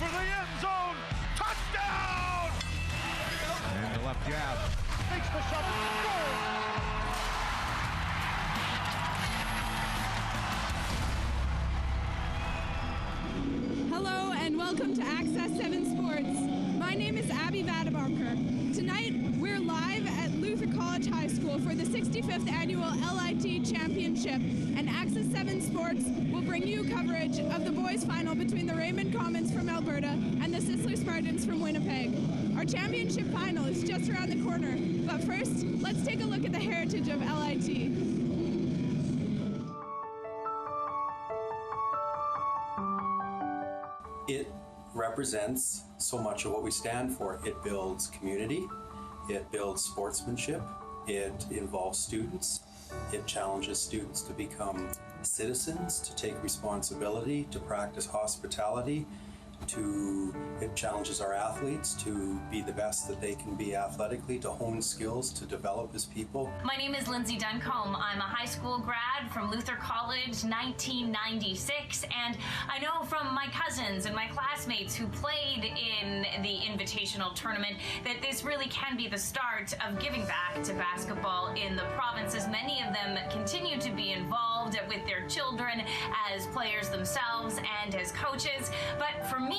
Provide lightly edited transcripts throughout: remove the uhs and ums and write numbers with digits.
for the end zone. Touchdown! And the left jab. Takes the shot. Goal! Hello and welcome to Access 7 Sports. My name is Abby Vadebonker. Tonight we're live at Luther College High School for the 65th Annual LIT Championship, and Access 7 Sports will bring you coverage of the boys' final between the Raymond Commons from Alberta and the Sisler Spartans from Winnipeg. Our championship final is just around the corner, but first, let's take a look at the heritage of LIT. It represents so much of what we stand for. It builds community, it builds sportsmanship, it involves students, it challenges students to become citizens, to take responsibility, to practice hospitality, it challenges our athletes to be the best that they can be athletically, to hone skills, to develop as people. My name is Lindsay Duncombe. I'm a high school grad from Luther College, 1996, and I know from my cousins and my classmates who played in the Invitational Tournament that this really can be the start of giving back to basketball in the provinces. Many of them continue to be involved with their children as players themselves and as coaches, but for me,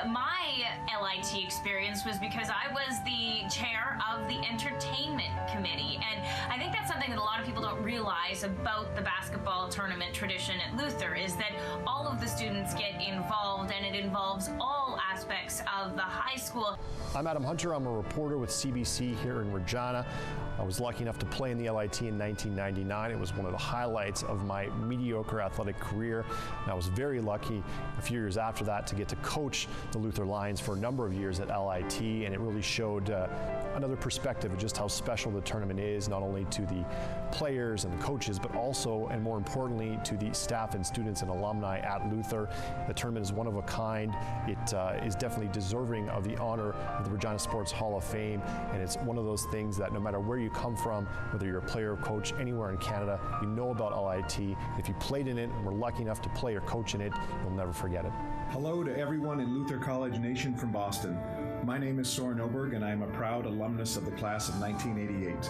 my LIT experience was because I was the chair of the entertainment committee, and I think that's something that a lot of people don't realize about the basketball tournament tradition at Luther, is that all of the students get involved, and it involves all aspects of the high school. I'm Adam Hunter. I'm a reporter with CBC here in Regina. I was lucky enough to play in the LIT in 1999. It was one of the highlights of my mediocre athletic career. And I was very lucky a few years after that to get to coach the Luther Lions for a number of years at LIT, and it really showed another perspective of just how special the tournament is, not only to the players and the coaches, but also, and more importantly, to the staff and students and alumni at Luther. The tournament is one of a kind. It is definitely deserving of the honor of the Regina Sports Hall of Fame, and it's one of those things that no matter where you come from, whether you're a player or coach anywhere in Canada, you know about LIT. If you played in it and were lucky enough to play or coach in it, you'll never forget it. Hello to everyone in Luther College Nation from Boston. My name is Soren Oberg, and I am a proud alumnus of the class of 1988.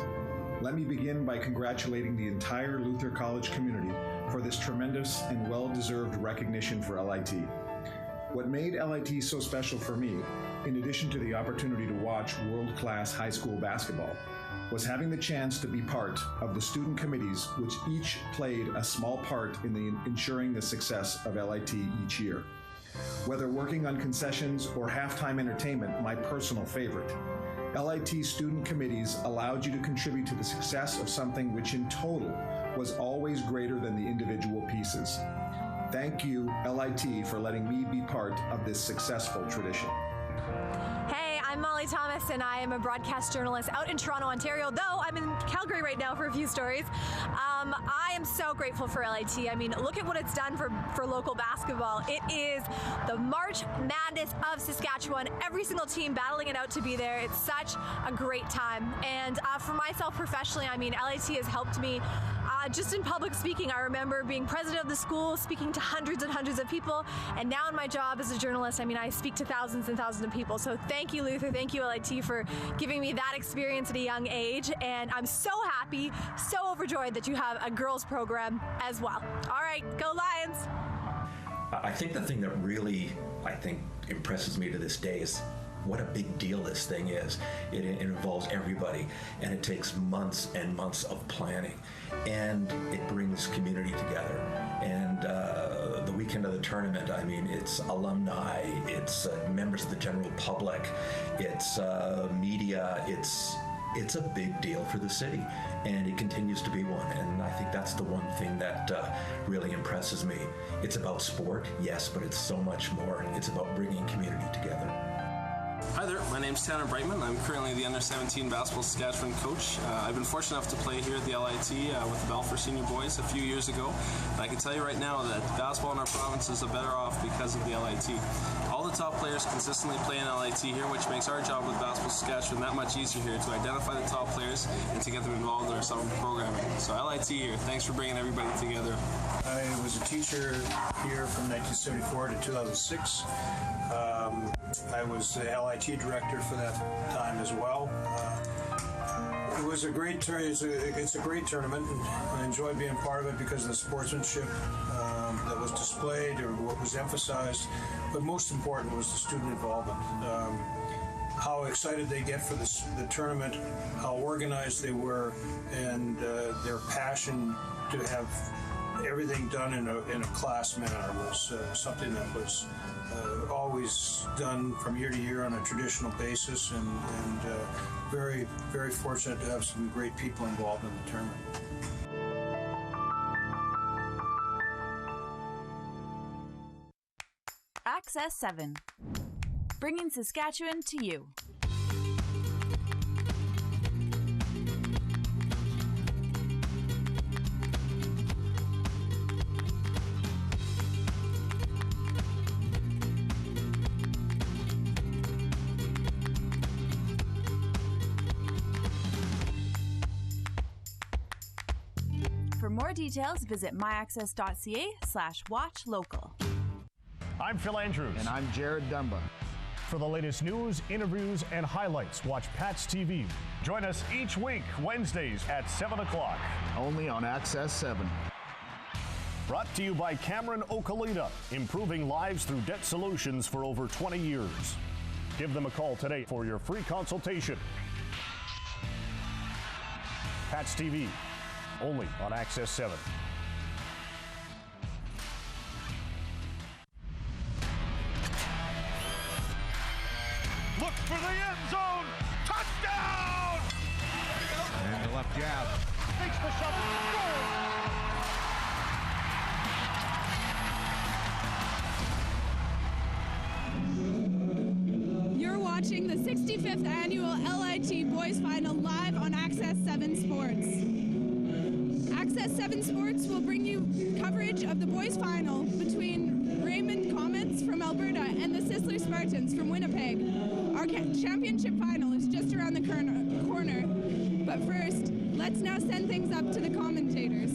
Let me begin by congratulating the entire Luther College community for this tremendous and well-deserved recognition for LIT. What made LIT so special for me, in addition to the opportunity to watch world-class high school basketball, was having the chance to be part of the student committees, which each played a small part in ensuring the success of LIT each year. Whether working on concessions or halftime entertainment, my personal favorite, LIT student committees allowed you to contribute to the success of something which in total was always greater than the individual pieces. Thank you, LIT, for letting me be part of this successful tradition. I'm Molly Thomas, and I am a broadcast journalist out in Toronto, Ontario, though I'm in Calgary right now for a few stories. I am so grateful for LIT. I mean, look at what it's done for local basketball. It is the March Madness of Saskatchewan, every single team battling it out to be there. It's such a great time. And for myself professionally, I mean, LIT has helped me just in public speaking. I remember being president of the school, speaking to hundreds and hundreds of people, and now in my job as a journalist, I mean, I speak to thousands and thousands of people. So thank you, Luther. Thank you, LIT, for giving me that experience at a young age, and I'm so happy, so overjoyed that you have a girls program as well. All right, go Lions! I think the thing that really, impresses me to this day is what a big deal this thing is. It involves everybody, and it takes months and months of planning, and it brings community together. And the weekend of the tournament, I mean, it's alumni, it's members of the general public, it's media, it's a big deal for the city, and it continues to be one. And I think that's the one thing that really impresses me. It's about sport, yes, but it's so much more. It's about bringing community together. Hi there, my name's Tanner Brightman. I'm currently the Under-17 Basketball Saskatchewan coach. I've been fortunate enough to play here at the LIT with the Balfour Senior Boys a few years ago. And I can tell you right now that basketball in our province is better off because of the LIT. All the the top players consistently play in LIT here, which makes our job with Basketball Saskatchewan that much easier here to identify the top players and to get them involved in our summer programming. So LIT here, thanks for bringing everybody together. I was a teacher here from 1974 to 2006. I was the LIT director for that time as well. It was a great it's a great tournament, and I enjoyed being part of it because of the sportsmanship that was displayed or what was emphasized. But most important was the student involvement. How excited they get for the tournament, how organized they were, and their passion to have everything done in a class manner was something that was always done from year to year on a traditional basis, and very, very fortunate to have some great people involved in the tournament. Access 7, bringing Saskatchewan to you. For more details, visit myaccess.ca/watchlocal. I'm Phil Andrews. And I'm Jared Dunbar. For the latest news, interviews, and highlights, watch Pat's TV. Join us each week, Wednesdays at 7 o'clock. Only on Access 7. Brought to you by Cameron Okalita, improving lives through debt solutions for over 20 years. Give them a call today for your free consultation. Pat's TV, only on Access 7. Look for the end zone. Touchdown! And the left jab. Makes the shot. Goal! You're watching the 65th annual LIT Boys Final live on Access 7 Sports. Access 7 Sports will bring you coverage of the Boys Final between Raymond Comets from Alberta and the Sisler Spartans from Winnipeg. Our championship final is just around the corner. But first, let's now send things up to the commentators.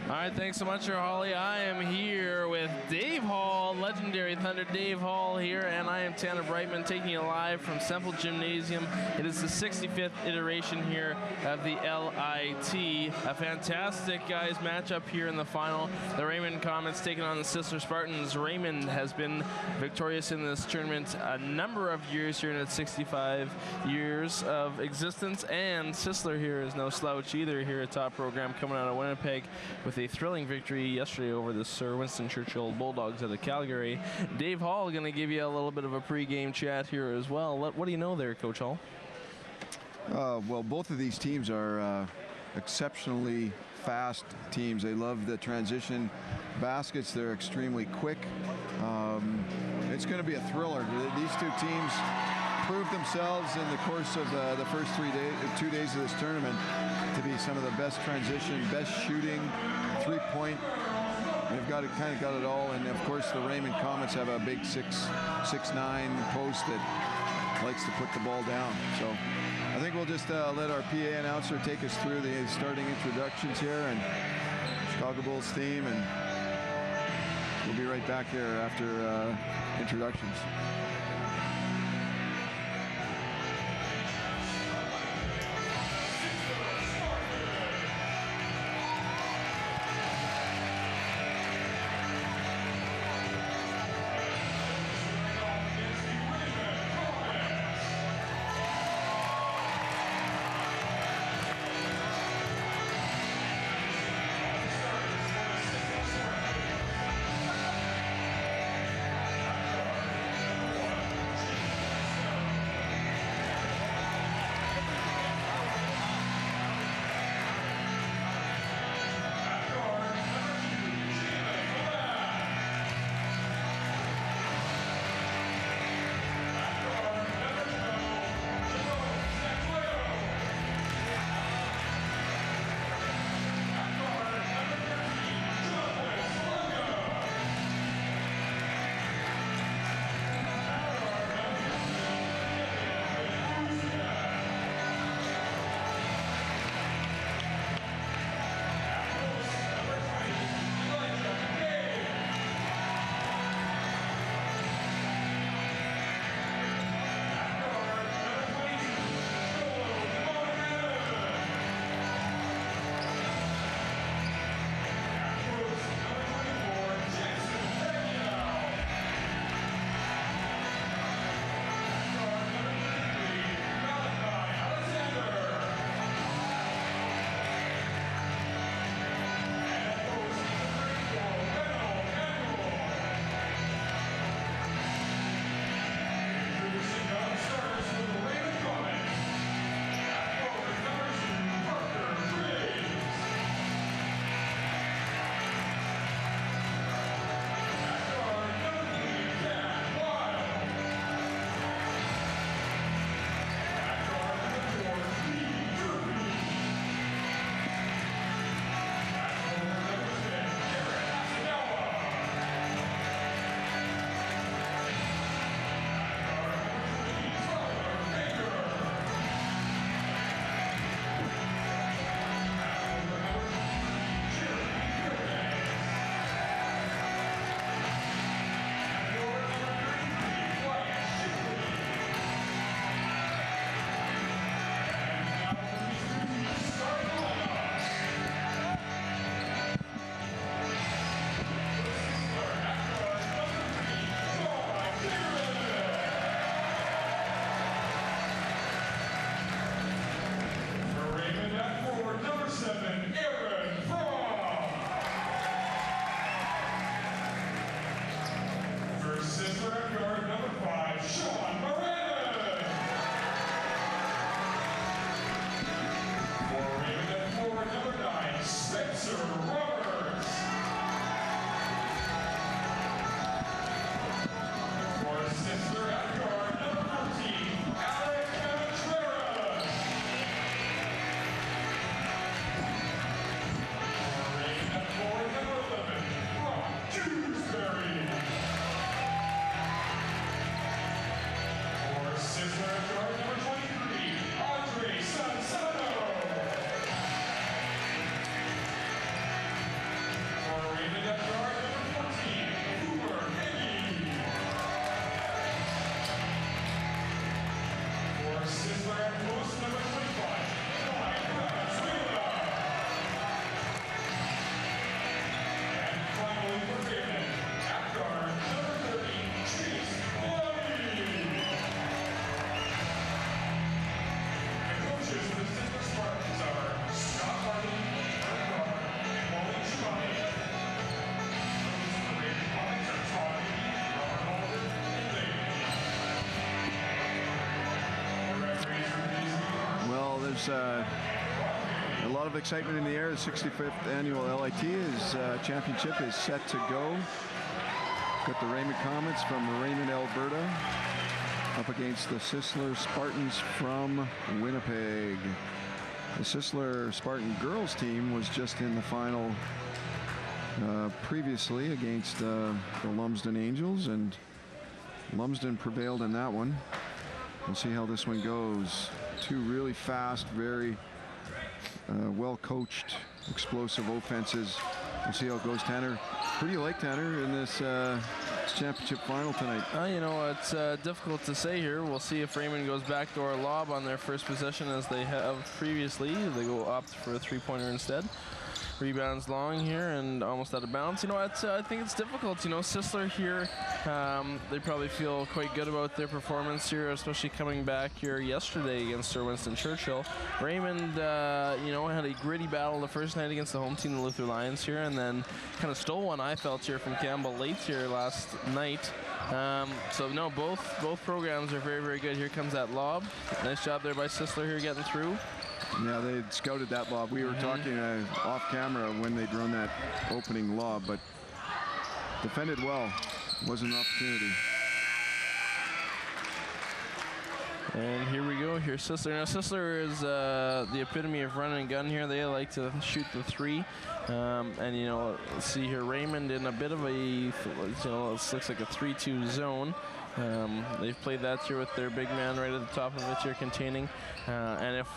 All right, thanks so much, Holly. I am here with Dave Hall, legendary Thunder Dave Hall here, and I am Tanner Brightman taking you live from Semple Gymnasium. It is the 65th iteration here of the LIT. A fantastic, guys, matchup here in the final. The Raymond Comets taking on the Sisler Spartans. Raymond has been victorious in this tournament a number of years here in its 65 years of existence, and Sisler here is no slouch either here at top program, coming out of Winnipeg with a thrilling victory yesterday over the Sir Winston Churchill Bulldogs out of Calgary. Dave Hall going to give you a little bit of a pre-game chat here as well. What do you know there, Coach Hall? Well, both of these teams are exceptionally fast teams. They love the transition baskets. They're extremely quick. It's going to be a thriller. These two teams proved themselves in the course of the first 2 days of this tournament to be some of the best transition, best shooting, three-point. They've got it, kind of got it all. And of course, the Raymond Comets have a big 6'9" post that likes to put the ball down. So I think we'll just let our PA announcer take us through the starting introductions here and Chicago Bulls theme, and we'll be right back here after introductions. there's a lot of excitement in the air. The 65th annual LIT championship is set to go. Got the Raymond Comets from Raymond, Alberta, up against the Sisler Spartans from Winnipeg. The Sisler Spartan girls team was just in the final previously against the Lumsden Angels, and Lumsden prevailed in that one. We'll see how this one goes. Two really fast, very well-coached, explosive offenses. We'll see how it goes. Tanner, who do you like, Tanner, in this championship final tonight? You know, it's difficult to say here. We'll see if Raymond goes backdoor lob on their first possession as they have previously. They go opt for a three-pointer instead. Rebounds long here and almost out of bounds. You know, I think it's difficult. You know, Sisler here, they probably feel quite good about their performance here, especially coming back here yesterday against Sir Winston Churchill. Raymond, you know, had a gritty battle the first night against the home team, the Luther Lions here, and then kind of stole one, I felt, here from Campbell late here last night. So no, both programs are very, very good. Here comes that lob. Nice job there by Sisler here getting through. Yeah, they had scouted that lob. We were talking off camera when they'd run that opening lob, but defended well. Was an opportunity. And here we go. Here's Sisler. Now Sisler is the epitome of run and gun here. They like to shoot the three. And you know, let's see here, Raymond in a bit of a, you know, it looks like a 3-2 zone. They've played that here with their big man right at the top of it here containing. And if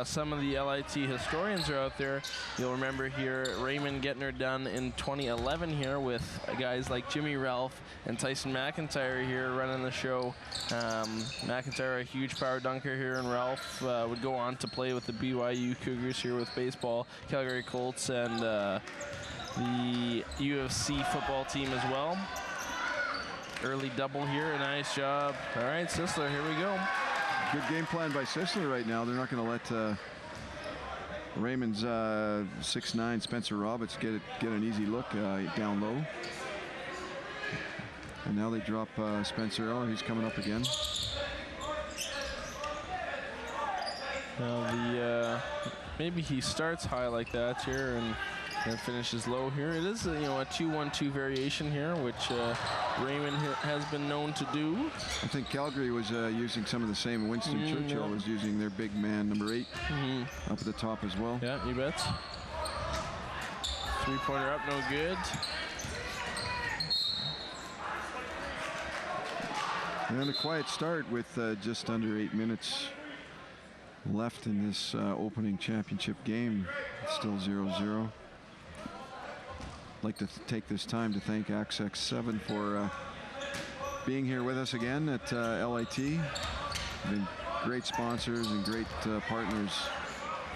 some of the LIT historians are out there, you'll remember here Raymond getting her done in 2011 here with guys like Jimmy Ralph and Tyson McIntyre here running the show. McIntyre, a huge power dunker here, and Ralph would go on to play with the BYU Cougars here with baseball, Calgary Colts, and the UFC football team as well. Early double here, a nice job. All right, Sisler, here we go. Good game plan by Sisler right now. They're not going to let Raymond's 6'9" Spencer Roberts get an easy look down low. And now they drop Spencer. Oh, he's coming up again. Now maybe he starts high like that here and finishes low here. It is you know, a 2-1-2 variation here, which Raymond has been known to do. I think Calgary was using some of the same. Winston Churchill was using their big man, number 8, up at the top as well. Yeah, you bet. Three-pointer up, no good. And a quiet start with just under 8 minutes left in this opening championship game. It's still 0-0. I'd like to take this time to thank Access 7 for being here with us again at LIT. Been great sponsors and great partners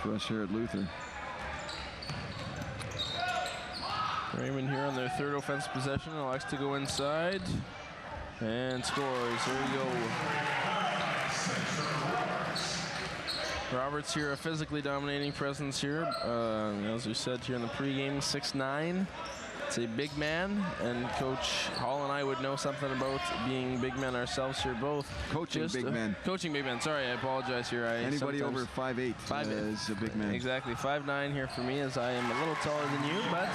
for us here at Luther. Raymond here on their third offensive possession. Elects to go inside and scores. There we go. Roberts here, a physically dominating presence here. As we said here in the pregame, 6'9". It's a big man, and Coach Hall and I would know something about being big men ourselves here both. Coaching big men. Coaching big men. Sorry, I apologize here. Anybody over 5'8" is a big man. Exactly, 5'9" here for me, as I am a little taller than you, but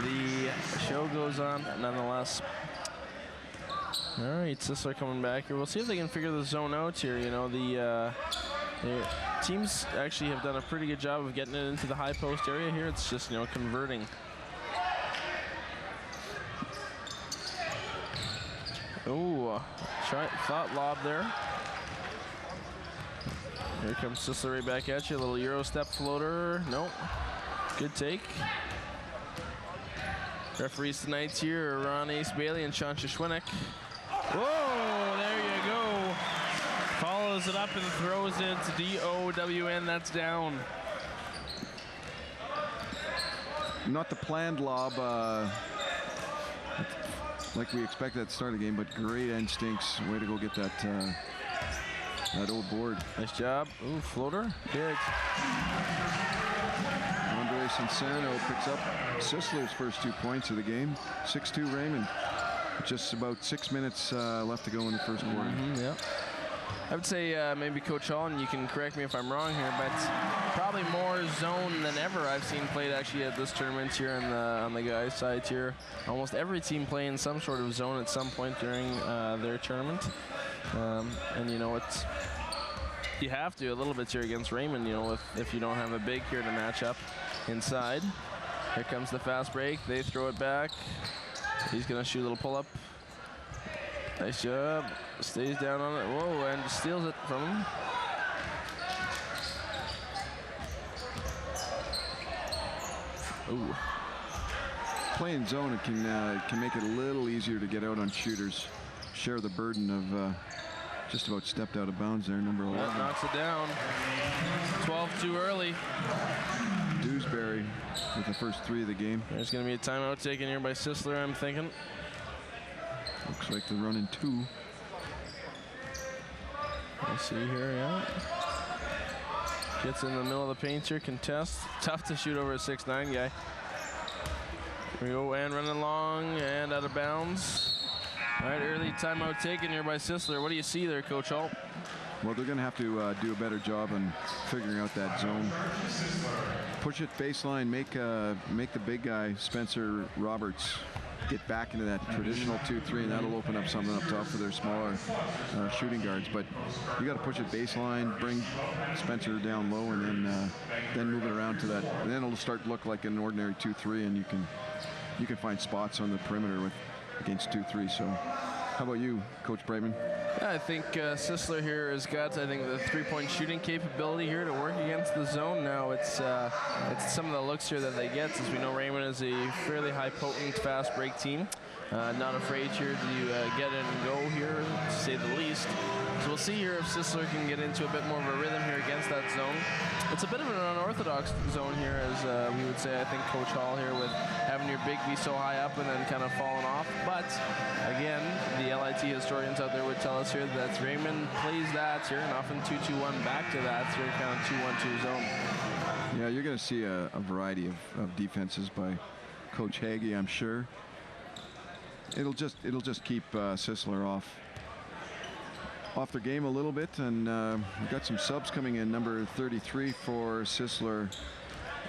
the show goes on nonetheless. All right, Sisler coming back here. We'll see if they can figure the zone out here. You know, the teams actually have done a pretty good job of getting it into the high post area here. It's just, you know, converting. Oh, thought lob there. Here comes Sisler right back at you. A little Euro step floater. Nope. Good take. Referees tonight here are Ron Ace Bailey and Sean Shishwinek. Whoa, there you go. Follows it up and throws it to D-O-W-N. That's down. Not the planned lob like we expected at the start of the game, but great instincts. Way to go get that that old board. Nice job. Ooh, floater. Good. Andre Cincano picks up Sisler's first 2 points of the game. 6-2 Raymond. Just about 6 minutes left to go in the first quarter. Yeah. I would say maybe Coach Hall, and you can correct me if I'm wrong here, but probably more zone than ever I've seen played actually at this tournament here on the guys' side here. Almost every team playing some sort of zone at some point during their tournament. And you know, you have to a little bit here against Raymond, you know, if you don't have a big here to match up inside. Here comes the fast break. They throw it back. He's going to shoot a little pull-up. Nice job. Stays down on it. Whoa, and steals it from him. Ooh. Playing zone, it can make it a little easier to get out on shooters. Share the burden of just about stepped out of bounds there, number 11. That knocks it down. 12 too early. Dewsbury with the first 3 of the game. There's going to be a timeout taken here by Sisler, I'm thinking. Looks like they're running 2. Let's see here, yeah. Gets in the middle of the paint here, contest. Tough to shoot over a 6'9" guy. Here we go, and running long and out of bounds. All right, early timeout taken here by Sisler. What do you see there, Coach Holt? Well, they're going to have to do a better job on figuring out that zone. Push it baseline, make the big guy, Spencer Roberts, get back into that traditional 2-3, and that'll open up something up top for their smaller shooting guards. But you got to push it baseline, bring Spencer down low, and then move it around to that. And then it'll start to look like an ordinary 2-3, and you can find spots on the perimeter against 2-3. So, how about you, Coach Brightman? Yeah, I think Sisler here has got, the 3-point shooting capability here to work against the zone. Now it's some of the looks here that they get, since we know Raymond is a fairly high potent fast break team. Not afraid here to get in and go here, to say the least. So we'll see here if Sisler can get into a bit more of a rhythm here against that zone. It's a bit of an unorthodox zone here, as we would say, I think, Coach Hall here, with having your big be so high up and then kind of falling off. But again, the LIT historians out there would tell us here that Raymond plays that here, and often 2-2-1 back to that here, kind of 2-1-2 zone. Yeah, you're going to see a variety of defenses by Coach Hagee, I'm sure. It'll just keep Sisler off their game a little bit, and we've got some subs coming in. Number 33 for Sisler,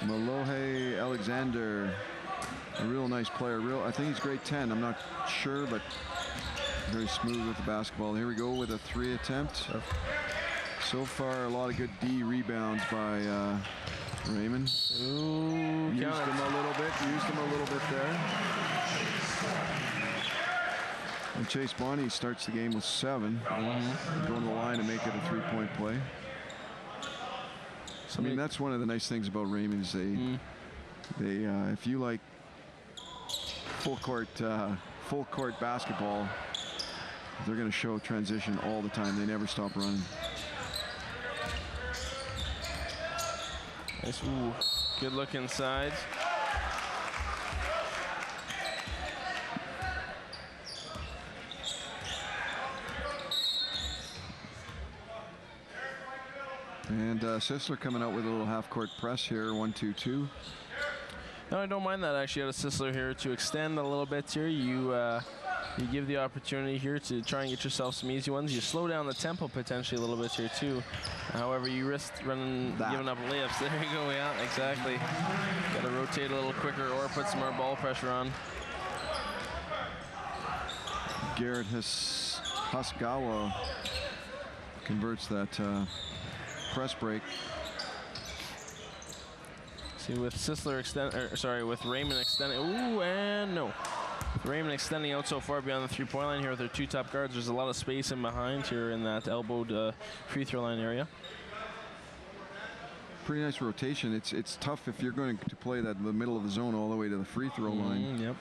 Malohe Alexander, a real nice player. I think he's grade 10. I'm not sure, but very smooth with the basketball. Here we go with a 3 attempt. So far, a lot of good D rebounds by Raymond. Ooh, used him a little bit there. And Chase Bonnie starts the game with 7. Going to the line and make it a 3-point play. I mean, that's one of the nice things about Raymond is they if you like full court basketball, they're going to show transition all the time. They never stop running. Nice. Ooh, good look inside. And Sisler coming out with a little half-court press here, 1-2-2. No, I don't mind that actually out of Sisler here to extend a little bit here. You give the opportunity here to try and get yourself some easy ones. You slow down the tempo potentially a little bit here too. However, you risk giving up layups. There you go, yeah, exactly. Got to rotate a little quicker or put some more ball pressure on. Garrett Huskawa converts that press break. See, with with Raymond extending. Ooh, and no. With Raymond extending out so far beyond the 3-point line here with their 2 top guards, there's a lot of space in behind here in that elbowed free throw line area. Pretty nice rotation. It's tough if you're going to play that in the middle of the zone all the way to the free throw line. Yep.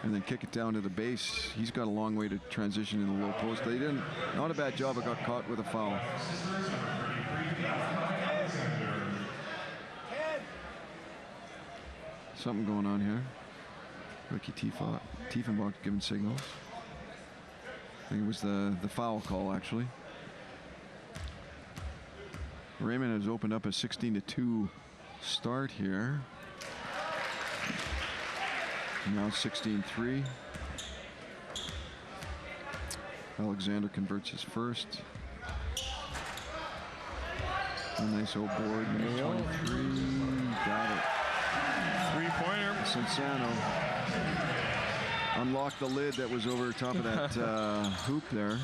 And then kick it down to the base. He's got a long way to transition in the low post. They didn't, not a bad job, but got caught with a foul. Something going on here. Ricky Tiefenbach giving signals. I think it was the foul call, actually. Raymond has opened up a 16-2 start here. Now 16-3. Alexander converts his first. A nice old board. 23. Got it. Three-pointer. Cinciano unlocked the lid that was over top of that hoop there.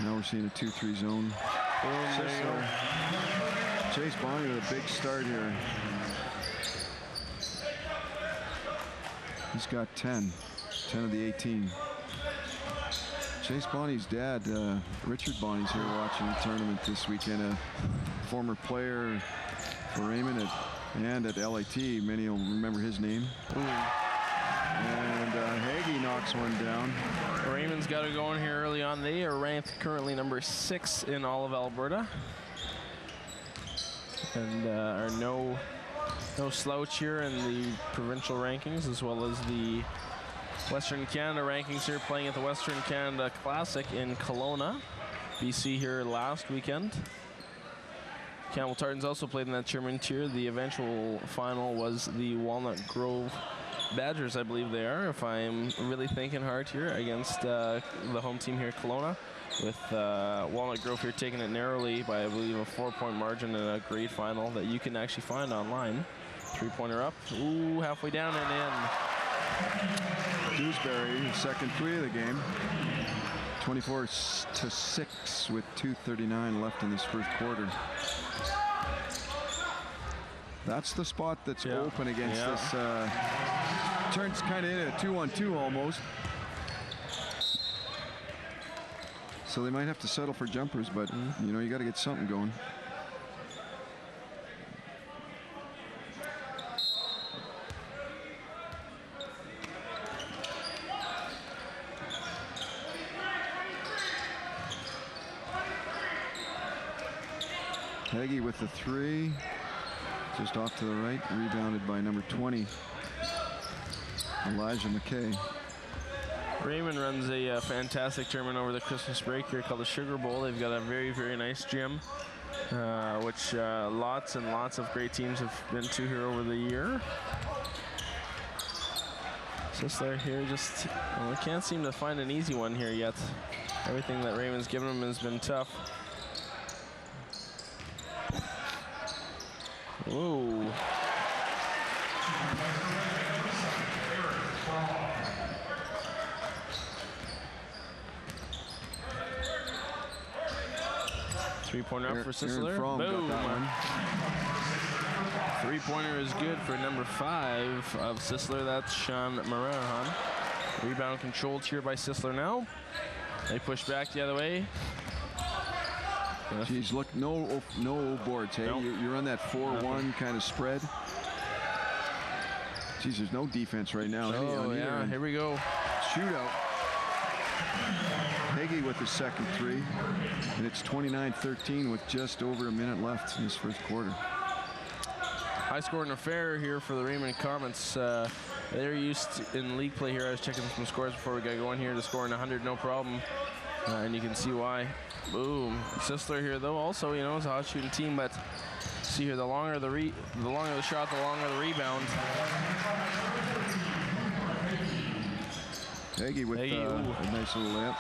Now we're seeing a 2-3 zone. Sisler. Chase Bonnie with a big start here. He's got 10 of the 18. Chase Bonnie's dad, Richard Bonnie's here watching the tournament this weekend. A former player for Raymond and at LIT. Many will remember his name. And Hagee knocks one down. Raymond's got it going here early on. They are ranked currently number 6 in all of Alberta. And are no slouch here in the provincial rankings, as well as the Western Canada rankings here, playing at the Western Canada Classic in Kelowna, BC here last weekend. Campbell Tartans also played in that German tier. The eventual final was the Walnut Grove Badgers, I believe they are, if I'm really thinking hard here, against the home team here, Kelowna, with Walnut Grove here taking it narrowly by, I believe, a 4-point margin in a grade final that you can actually find online. Three-pointer up. Ooh, halfway down and in. Dewsbury, his second three of the game. 24-6 with 2:39 left in this first quarter. That's the spot that's open against this. Turns kind of into a 2-on-2 almost. So they might have to settle for jumpers, but you know, you got to get something going. Hagee with the three, just off to the right, rebounded by number 20, Elijah McKay. Raymond runs a fantastic tournament over the Christmas break here called the Sugar Bowl. They've got a very, very nice gym, which lots and lots of great teams have been to here over the year. Sisler here just, well, we can't seem to find an easy one here yet. Everything that Raymond's given him has been tough. Whoa. Three-pointer up for Sisler. Boom. Three-pointer is good for number 5 of Sisler. That's Sean Morahan. Rebound controlled here by Sisler now. They push back the other way. Geez, look, no boards, hey? Nope. You're on that 4-1 kind of spread. Geez, there's no defense right now. Oh, yeah, here we go. Shootout. Hagee with his second three, and it's 29-13 with just over a minute left in this first quarter. High-scoring affair here for the Raymond Comets. They're used in league play here. I was checking some scores before we got going here to scoring 100, no problem. And you can see why. Boom. Sisler here, though, also, you know, is a hot shooting team, but see here, the longer the shot, the longer the rebound. Hagee with a nice little layup.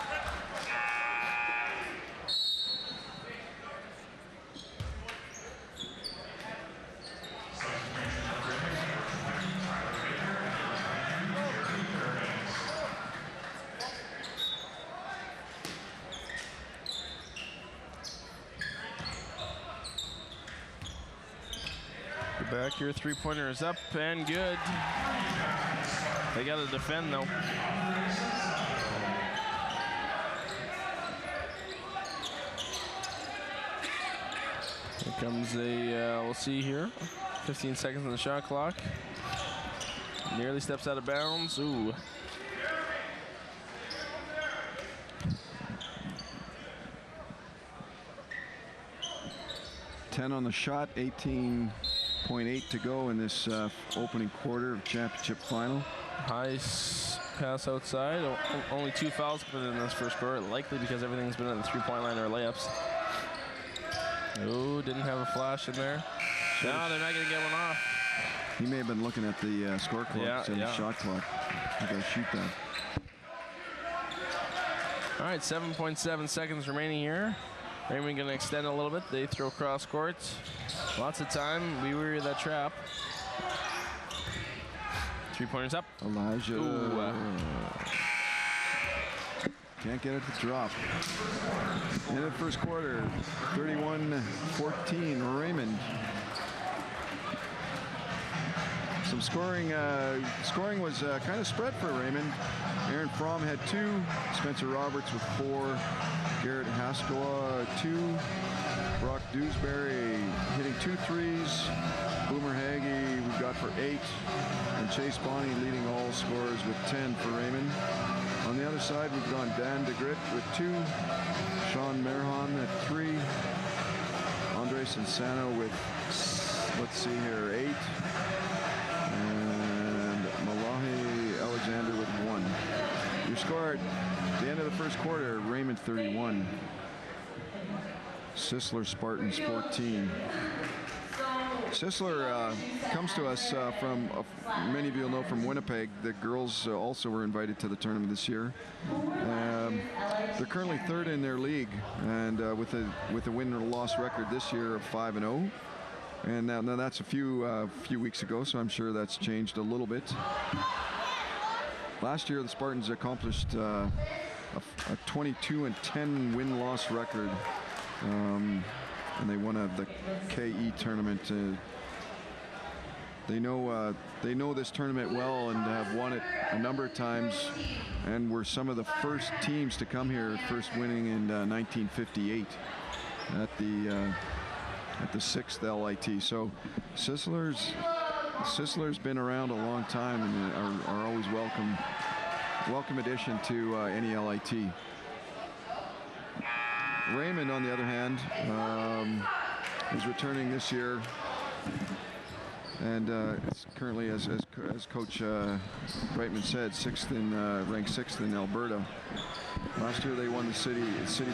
Back here, three-pointer is up and good. They got to defend, though. Here comes a, we'll see here, 15 seconds on the shot clock. Nearly steps out of bounds. Ooh. On the shot, 18.8 to go in this opening quarter of championship final. High pass outside. Only 2 fouls put in this first quarter, likely because everything's been at the three-point line or layups. Oh, didn't have a flash in there. No, they're not going to get one off. He may have been looking at the score clock and the shot clock. I got to shoot that. All right, 7.7 seconds remaining here. Raymond going to extend a little bit. They throw cross court. Lots of time. We were that trap. 3-pointers up. Elijah. Can't get it to drop. In the first quarter, 31-14, Raymond. Some scoring. Scoring was kind of spread for Raymond. Aaron Fromm had 2. Spencer Roberts with 4. Garrett Haskell 2. Brock Dewsbury hitting 2 threes. Boomer Hagee we got for 8. And Chase Bonney leading all scorers with 10 for Raymond. On the other side, we've gone Dan DeGrit with 2. Sean Merhan at 3. Andre Sansano with, let's see here, 8. And Malahi Alexander with 1. Your score at the end of the first quarter, Raymond 31. Sisler Spartans 14. Sisler comes to us from, many of you will know, from Winnipeg. The girls also were invited to the tournament this year. They're currently 3rd in their league, and with a win or loss record this year of 5-0. And now that's a few weeks ago, so I'm sure that's changed a little bit. Last year, the Spartans accomplished a 22-10 win-loss record. And they won the KE tournament. They know this tournament well and have won it a number of times, and were some of the first teams to come here, first winning in 1958 at the 6th LIT. So Sisler's been around a long time and are always welcome addition to any LIT. Raymond, on the other hand, is returning this year, and it's currently, as Coach Brightman said, ranked 6th in Alberta. Last year they won the city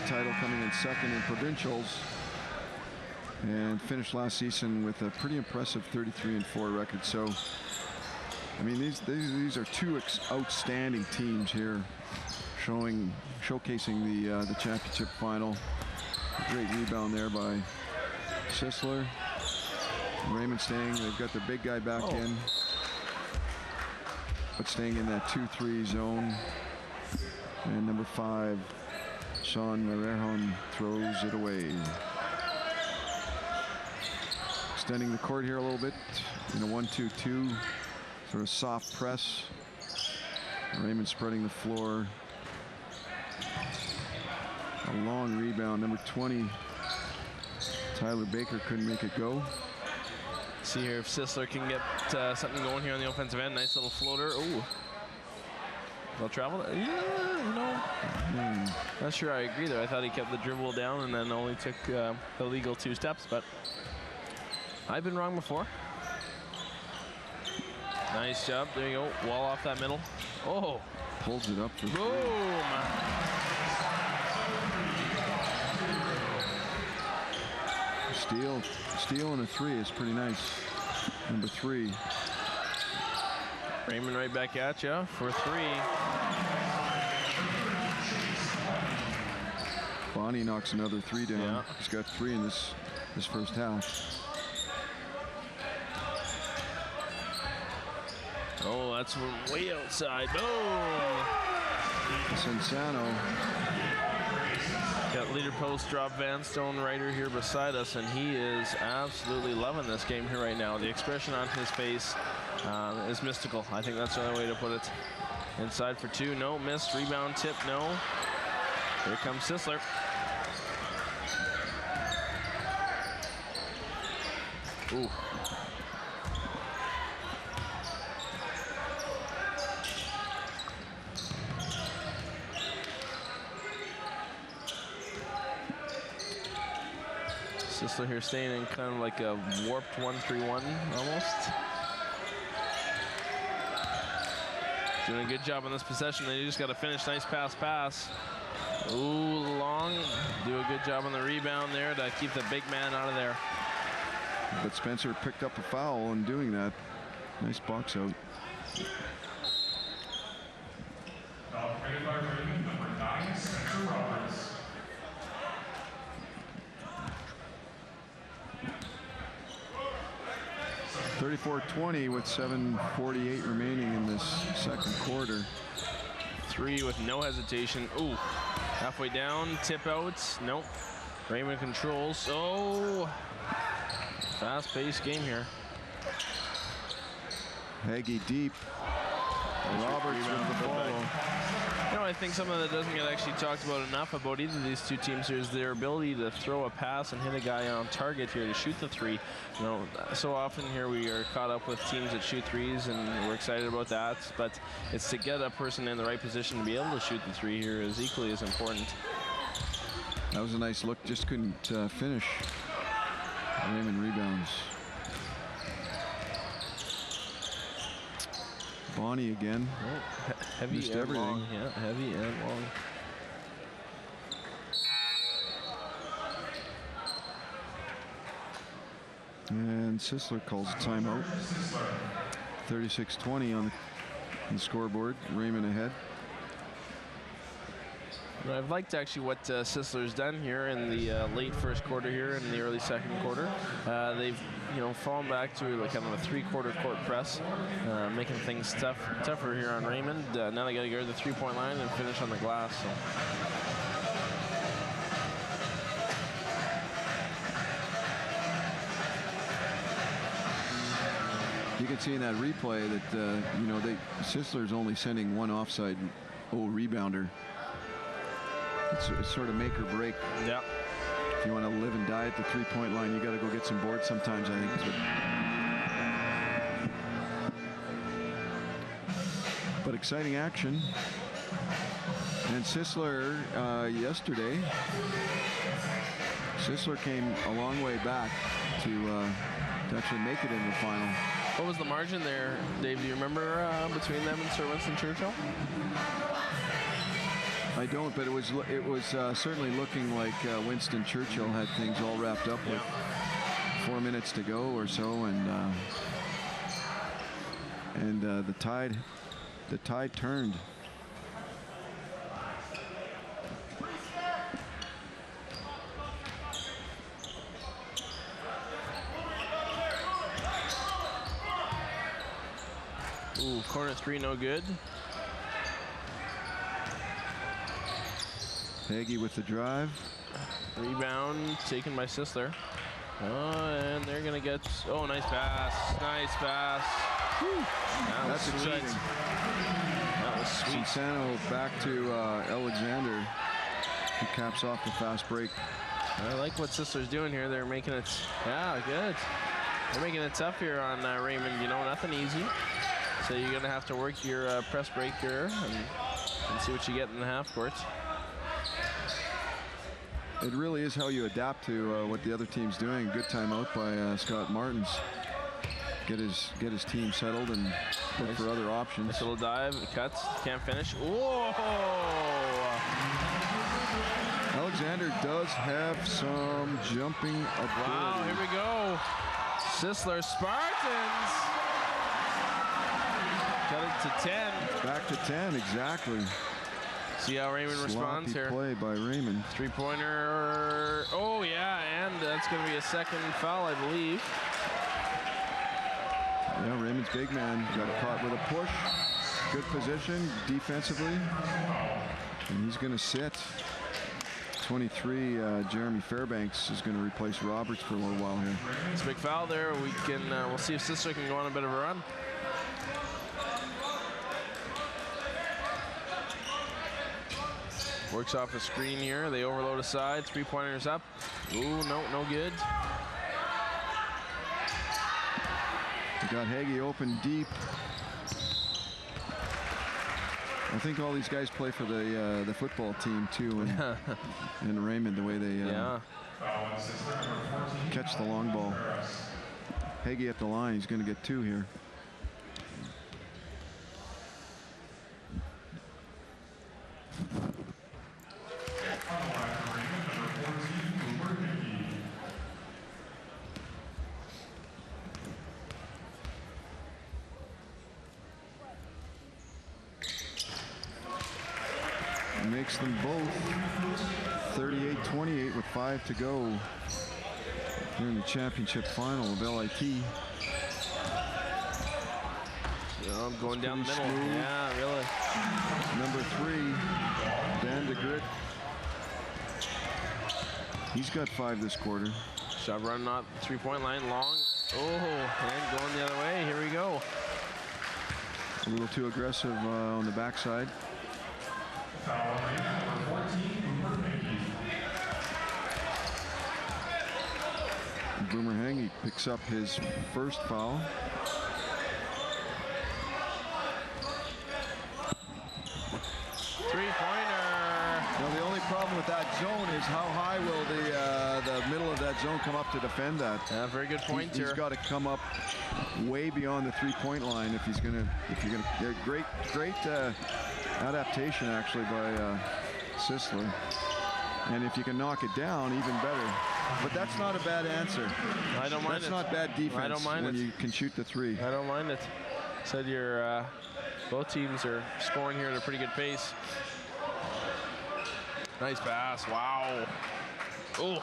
title, coming in 2nd in provincials, and finished last season with a pretty impressive 33-4 record. So, I mean, these are 2 outstanding teams here, showcasing the championship final. Great rebound there by Sisler. Raymond they've got the big guy back in, but staying in that 2-3 zone. And number 5, Sean Marejon, throws it away. Extending the court here a little bit in a 1-2-2, sort of soft press. Raymond spreading the floor. A long rebound, number 20. Tyler Baker couldn't make it go. See here if Sisler can get something going here on the offensive end. Nice little floater. Ooh. Well traveled. Yeah, not sure I agree there. I thought he kept the dribble down and then only took the legal 2 steps, but I've been wrong before. Nice job. There you go. Wall off that middle. Oh. Pulls it up for boom. Steal and a 3 is pretty nice. Number 3. Raymond right back at you for 3. Bonnie knocks another 3 down. Yeah. He's got 3 in this first half. Oh, that's way outside. Boom! Sansano. Got leader post drop Van Stone Ryder here beside us, and he is absolutely loving this game here right now. The expression on his face is mystical. I think that's the only way to put it. Inside for 2, no, missed. Rebound tip, no. Here comes Sisler. Ooh. Sisler here staying in kind of like a warped 1-3-1 almost. Doing a good job on this possession. They just got to finish. Nice pass. Ooh, long. Do a good job on the rebound there to keep the big man out of there. But Spencer picked up a foul in doing that. Nice box out. 34-20 with 7:48 remaining in this second quarter. 3 with no hesitation. Ooh, halfway down, tip out. Nope. Raymond controls. Oh, fast-paced game here. Hagee deep. Roberts with the follow. You know, I think something that doesn't get actually talked about enough about either of these two teams here is their ability to throw a pass and hit a guy on target here to shoot the three. You know, so often here we are caught up with teams that shoot threes, and we're excited about that. But it's to get a person in the right position to be able to shoot the three here is equally as important. That was a nice look. Just couldn't finish. Raymond rebounds. Bonnie again. Oh, heavy missed and everything. long. Yeah, heavy and long. And Sisler calls a timeout. 36-20 on the scoreboard. Raymond ahead. I've liked actually what Sisler's done here in the late first quarter here and the early second quarter. They've fallen back to like kind of a three-quarter court press, making things tougher here on Raymond. Now they got to go to the three-point line and finish on the glass. So. You can see in that replay that Sisler's only sending one offside rebounder. It's sort of make or break. Yeah. If you want to live and die at the three-point line, you got to go get some boards sometimes, I think. But exciting action. And Sisler yesterday, Sisler came a long way back to actually make it in the final. What was the margin there, Dave? Do you remember between them and Sir Winston Churchill? I don't, but it was certainly looking like Winston Churchill had things all wrapped up with 4 minutes to go or so, and the tide turned. Ooh, corner three, no good. Hagee with the drive. Rebound taken by Sisler. Oh, and they're going to get... Oh, nice pass. Nice pass. That's sweet. exciting. That was sweet. Cinsano back to Alexander, who caps off the fast break. I like what Sisler's doing here. They're making it... Yeah, good. They're making it tough here on Raymond. You know, nothing easy. So you're going to have to work your press break here and see what you get in the half court. It really is how you adapt to what the other team's doing. Good timeout by Scott Martins. Get his team settled and look for other options. Nice little dive, cuts, can't finish. Whoa! Alexander does have some jumping ability. Wow, here we go. Sisler Spartans. Cut it to 10. Back to 10, exactly. See how Raymond responds here. Play by Raymond. Three-pointer. Oh, yeah, and that's going to be a second foul, I believe. Yeah, Raymond's big man got caught with a push. Good position defensively. And he's going to sit. 23, Jeremy Fairbanks is going to replace Roberts for a little while here. It's a big foul there. We'll see if Sisler can go on a bit of a run. Works off a screen here. They overload aside. Three-pointers up. Ooh, no good. We got Hagee open deep. I think all these guys play for the football team too, and Raymond, the way they catch the long ball. Hagee at the line. He's going to get 2 here. Makes them both 38-28 with 5 to go. They're in the championship final of LIT. Oh, going down the middle. Smooth. Yeah, really. Number 3, Dan DeGrit. He's got 5 this quarter. Shot run, not three-point line, long. Oh, and going the other way. Here we go. A little too aggressive on the backside. Boomer Hangy picks up his first foul. Three-pointer. Well, the only problem with that zone is how high will the middle of that zone come up to defend that. Yeah, very good point He's here. got to come up way beyond the three-point line if you're gonna. Great adaptation actually by Sisler. And if you can knock it down, even better. But that's not a bad answer. I don't mind it. That's not bad defense I don't mind when it. you can shoot the 3. I don't mind it. Said your both teams are scoring here at a pretty good pace. Nice pass. Wow. Oh.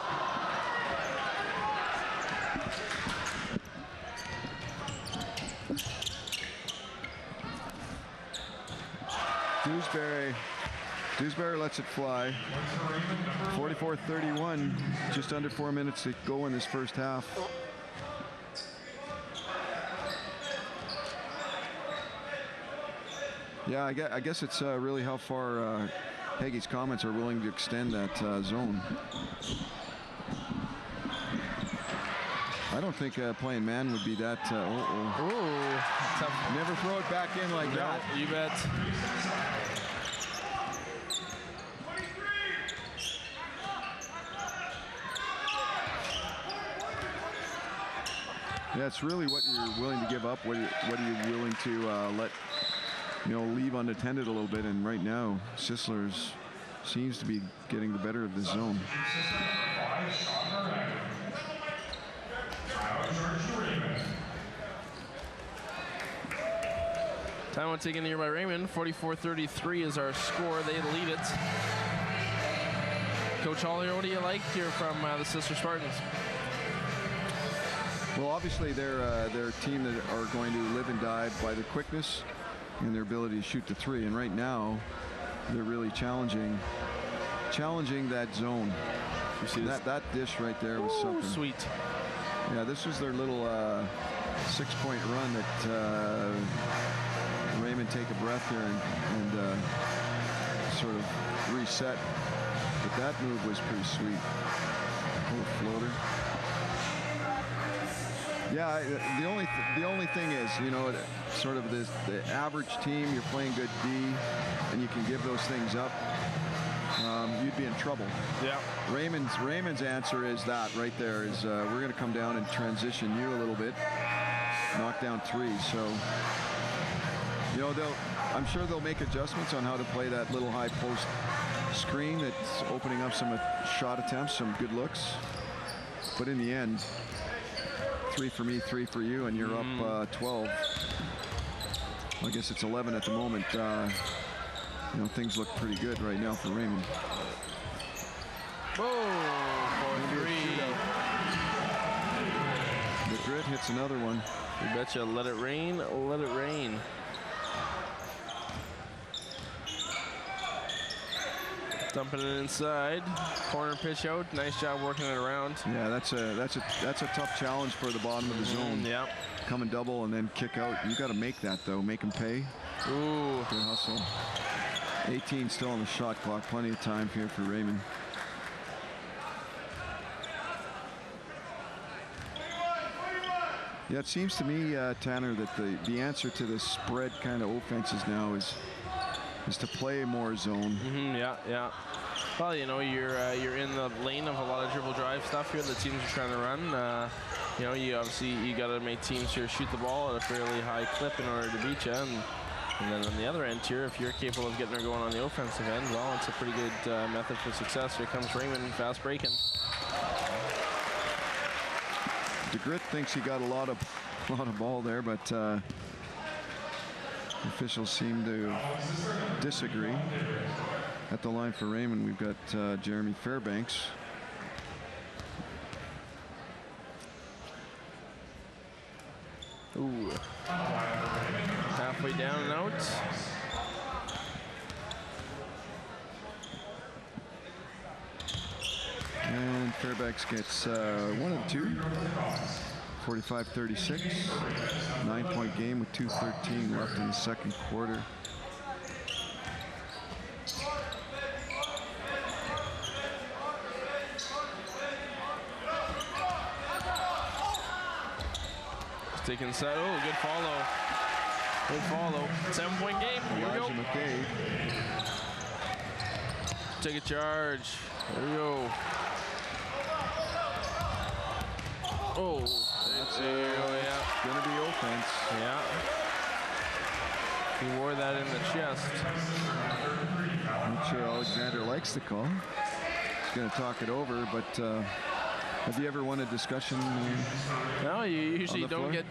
Dewsbury lets it fly. 44-31, just under 4 minutes to go in this first half. Yeah, I guess it's really how far Hagee's comments are willing to extend that zone. I don't think playing man would be that. Tough. Never throw it back in like that. You bet. Yeah, it's really what you're willing to give up. What are you willing to let leave unattended a little bit? And right now, Sisler's seems to be getting the better of the zone. Timeout taken here by Raymond. 44-33 is our score. They lead it. Coach Hollier, what do you like here from the Sisler Spartans? Well, obviously they're a team that are going to live and die by their quickness and their ability to shoot the 3. And right now, they're really challenging that zone. You see that dish right there was something. Sweet. Yeah, this was their little 6-point run that Raymond take a breath here and sort of reset. But that move was pretty sweet. Little floater. Yeah, the only thing is, sort of the average team, you're playing good D, and you can give those things up. You'd be in trouble. Yeah. Raymond's answer is that right there is we're going to come down and transition you a little bit, knock down 3. So, I'm sure they'll make adjustments on how to play that little high post screen that's opening up some shot attempts, some good looks. But in the end, 3 for me, 3 for you, and you're up 12. I guess it's 11 at the moment. Things look pretty good right now for Raymond. Oh, 4-3. The Grit hits another one. You betcha. Let it rain. Let it rain. Dumping it inside. Corner pitch out. Nice job working it around. Yeah, that's a tough challenge for the bottom of the zone. Yeah. Come and double and then kick out. You got to make that though. Make them pay. Ooh. Good hustle. 18 still on the shot clock. Plenty of time here for Raymond. Yeah, it seems to me, Tanner, that the answer to the spread kind of offenses now is to play more zone. Yeah. Well, you're in the lane of a lot of dribble drive stuff here that teams are trying to run. You got to make teams here shoot the ball at a fairly high clip in order to beat you. And then on the other end here, if you're capable of getting her going on the offensive end, well, it's a pretty good method for success. Here comes Raymond, fast breaking. DeGrit thinks he got a lot of ball there, but officials seem to disagree. At the line for Raymond, we've got Jeremy Fairbanks. Ooh. Half halfway down and out. And Fairbanks gets one of two. 45-36. 9-point game with 2:13 left in the second quarter. Stick inside. Oh, good follow. Good follow. 7-point game. Here we go. McCabe. Take a charge. There we go. Oh, that's gonna be offense. Yeah. He wore that in the chest. Not sure Alexander likes the call. He's gonna talk it over, but have you ever won a discussion? No, you usually don't get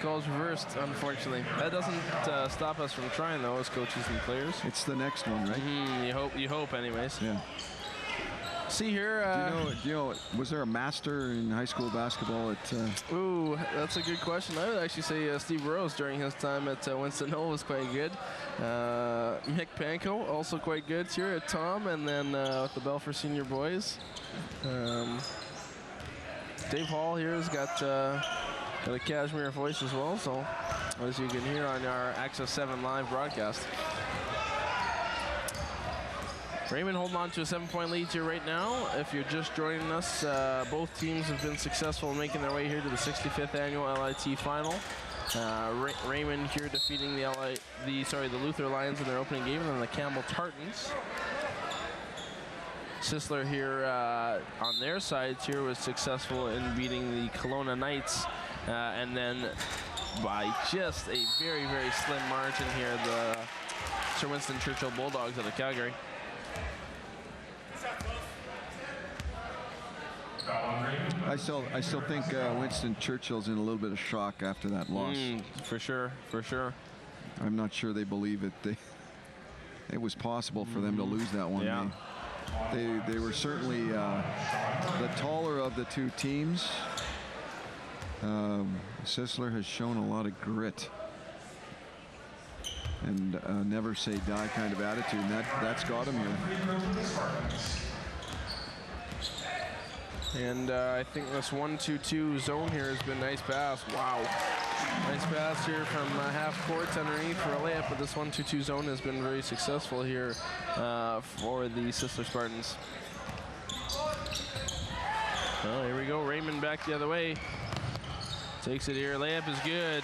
calls reversed, unfortunately. That doesn't stop us from trying, though, as coaches and players. It's the next one, right? You hope, anyways. Yeah. See here. Do you know, was there a master in high school basketball at? Ooh, that's a good question. I would actually say Steve Burrows during his time at Winston-Knoll was quite good. Mick Pankow also quite good here at Tom, and then with the Belfer Senior boys. Dave Hall here has got a cashmere voice as well, so as you can hear on our Access 7 live broadcast. Raymond holding on to a 7-point lead here right now. If you're just joining us, both teams have been successful in making their way here to the 65th annual LIT final. Raymond here defeating the Luther Lions in their opening game, and then the Campbell Tartans. Sisler here on their sides here was successful in beating the Kelowna Knights, and then by just a very, very slim margin here, the Sir Winston Churchill Bulldogs out of Calgary. I still think Winston Churchill's in a little bit of shock after that loss. For sure, for sure. I'm not sure they believe it. It was possible for them to lose that one. Yeah. They were certainly the taller of the two teams. Sisler has shown a lot of grit and never say die kind of attitude, and that's got him here. And I think this 1-2-2 zone here has been a nice pass. Wow. Nice pass here from half court underneath for a layup, but this 1-2-2 zone has been very successful here for the Sisler Spartans. Well, here we go. Raymond back the other way. Takes it here. Layup is good.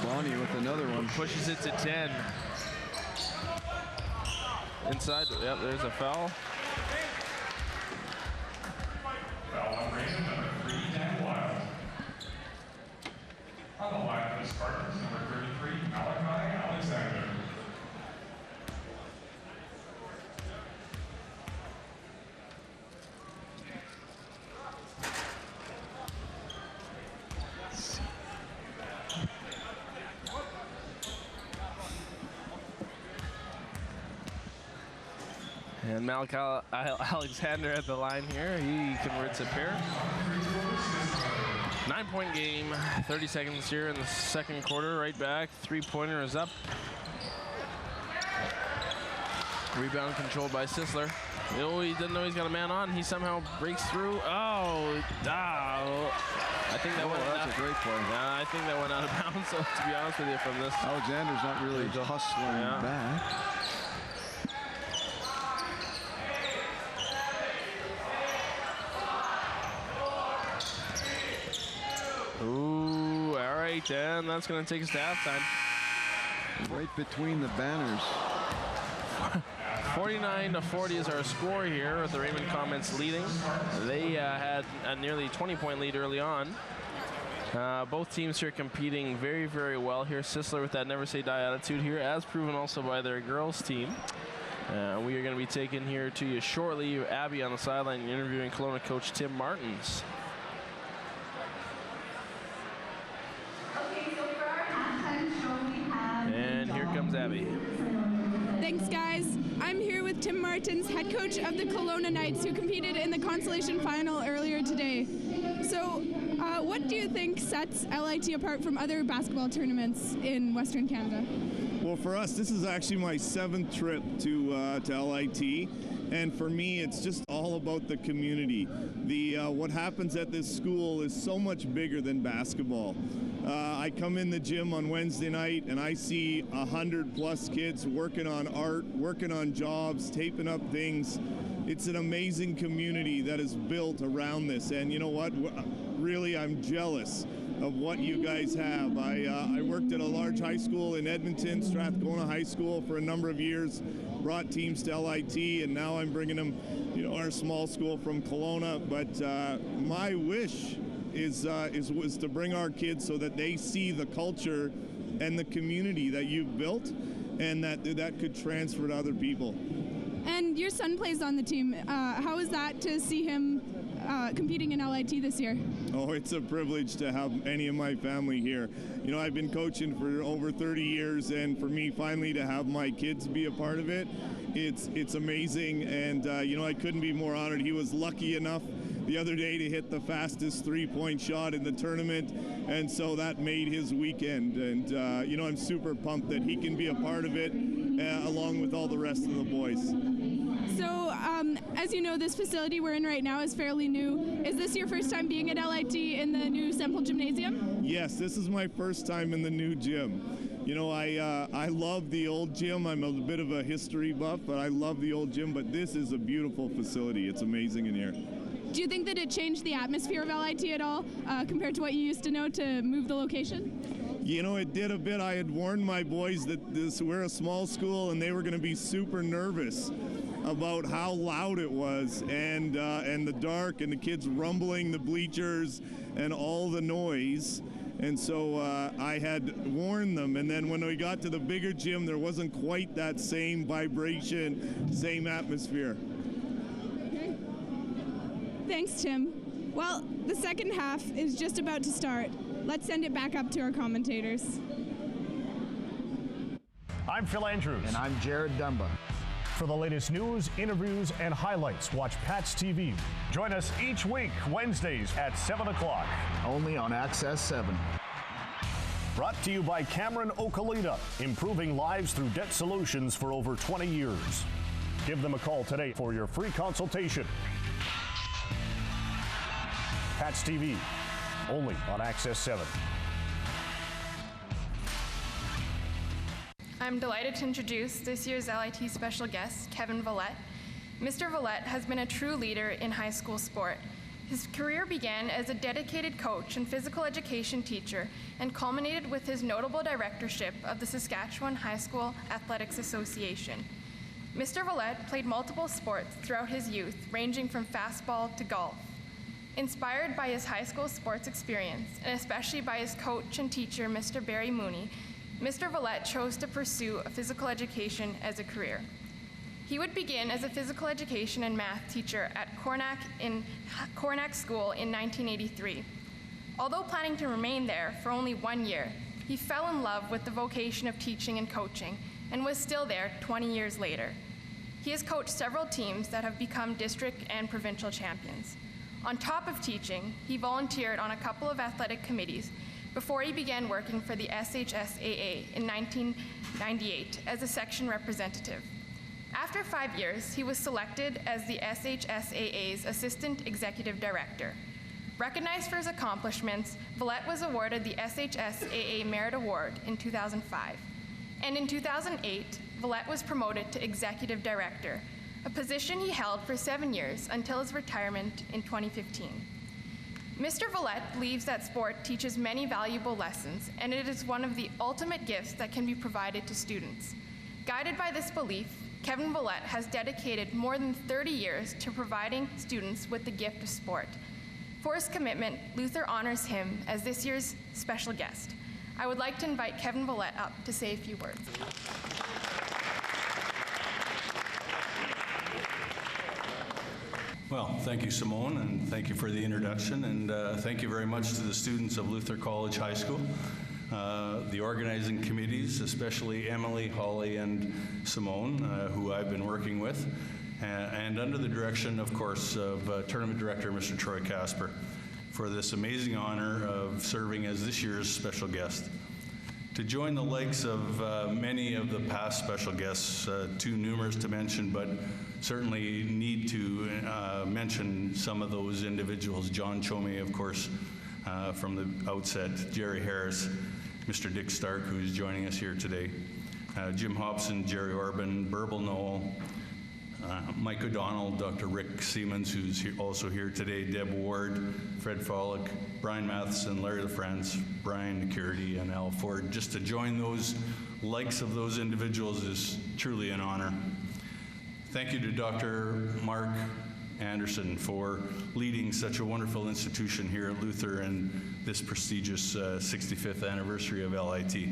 Bonnie with another one. Pushes it to 10. Inside. Yep, there's a foul. On the line for the Spartans, number 33, Malachi Alexander. And Malachi Alexander at the line here. He converts a pair. 9-point game, 30 seconds here in the second quarter. Right back, three-pointer is up. Rebound controlled by Sisler. Oh, he doesn't know he's got a man on. He somehow breaks through. Oh, I think that went that's a great play. Yeah, I think that went out of bounds, so to be honest with you from this. Alexander's not really hustling back. Ooh, all right, and that's going to take us to halftime. Right between the banners. 49-40 is our score here with the Raymond Comets leading. They had a nearly 20-point lead early on. Both teams here competing very, very well here. Sisler with that never say die attitude here, as proven also by their girls team. We are going to be taking here to you shortly. Abby on the sideline interviewing Kelowna coach Tim Martins. And here comes Abby. Thanks, guys. I'm here with Tim Martins, head coach of the Kelowna Knights, who competed in the consolation final earlier today. So What do you think sets LIT apart from other basketball tournaments in Western Canada? Well, for us, this is actually my 7th trip to LIT, and for me, it's just all about the community. What happens at this school is so much bigger than basketball. I come in the gym on Wednesday night and I see 100+ kids working on art, working on jobs, taping up things. It's an amazing community that is built around this, and you know what? Really, I'm jealous of what you guys have. I worked at a large high school in Edmonton, Strathcona High School, for a number of years, brought teams to LIT, and now I'm bringing them, our small school from Kelowna. But my wish was to bring our kids so that they see the culture and the community that you've built, and that could transfer to other people. And your son plays on the team. How is that to see him competing in LIT this year? Oh, it's a privilege to have any of my family here. I've been coaching for over 30 years, and for me finally to have my kids be a part of it, it's amazing. And I couldn't be more honored. He was lucky enough the other day to hit the fastest three-point shot in the tournament, and so that made his weekend. And I'm super pumped that he can be a part of it along with all the rest of the boys. So, as you know, this facility we're in right now is fairly new. Is this your first time being at LIT in the new Semple Gymnasium? Yes, this is my first time in the new gym. I love the old gym. I'm a bit of a history buff, but I love the old gym. But this is a beautiful facility. It's amazing in here. Do you think that it changed the atmosphere of LIT at all compared to what you used to know to move the location? It did a bit. I had warned my boys that we're a small school and they were going to be super nervous about how loud it was and the dark and the kids rumbling the bleachers and all the noise. And so I had warned them, and then when we got to the bigger gym, there wasn't quite that same vibration, same atmosphere. Okay. Thanks, Tim. Well, the second half is just about to start. Let's send it back up to our commentators. I'm Phil Andrews. And I'm Jared Dumba. For the latest news, interviews, and highlights, watch Pat's TV. Join us each week, Wednesdays at 7 o'clock. Only on Access 7. Brought to you by Cameron Okalita, improving lives through debt solutions for over 20 years. Give them a call today for your free consultation. Pat's TV, only on Access 7. I'm delighted to introduce this year's LIT special guest, Kevin Vallette. Mr. Vallette has been a true leader in high school sport. His career began as a dedicated coach and physical education teacher and culminated with his notable directorship of the Saskatchewan High School Athletics Association. Mr. Vallette played multiple sports throughout his youth, ranging from fastball to golf. Inspired by his high school sports experience, and especially by his coach and teacher, Mr. Barry Mooney, Mr. Vallette chose to pursue a physical education as a career. He would begin as a physical education and math teacher at Cornack School in 1983. Although planning to remain there for only 1 year, he fell in love with the vocation of teaching and coaching and was still there 20 years later. He has coached several teams that have become district and provincial champions. On top of teaching, he volunteered on a couple of athletic committees before he began working for the SHSAA in 1998 as a section representative. After 5 years, he was selected as the SHSAA's Assistant Executive Director. Recognized for his accomplishments, Vallette was awarded the SHSAA Merit Award in 2005. And in 2008, Vallette was promoted to Executive Director, a position he held for 7 years until his retirement in 2015. Mr. Vallette believes that sport teaches many valuable lessons, and it is one of the ultimate gifts that can be provided to students. Guided by this belief, Kevin Vallette has dedicated more than 30 years to providing students with the gift of sport. For his commitment, Luther honors him as this year's special guest. I would like to invite Kevin Vallette up to say a few words. Well, thank you, Simone, and thank you for the introduction, and thank you very much to the students of Luther College High School, the organizing committees, especially Emily, Holly, and Simone, who I've been working with, and under the direction, of course, of Tournament Director Mr. Troy Casper. for this amazing honor of serving as this year's special guest. To join the likes of many of the past special guests, too numerous to mention, but certainly need to mention some of those individuals. John Chomey, of course, from the outset, Jerry Harris, Mr. Dick Stark, who's joining us here today, Jim Hobson, Jerry Orban, Burble Noel, Mike O'Donnell, Dr. Rick Siemens, who's also here today, Deb Ward, Fred Follick, Brian Matheson, Larry LaFrance, Brian Curdy, and Al Ford. Just to join those likes of those individuals is truly an honor. Thank you to Dr. Mark Anderson for leading such a wonderful institution here at Luther and this prestigious 65th anniversary of LIT.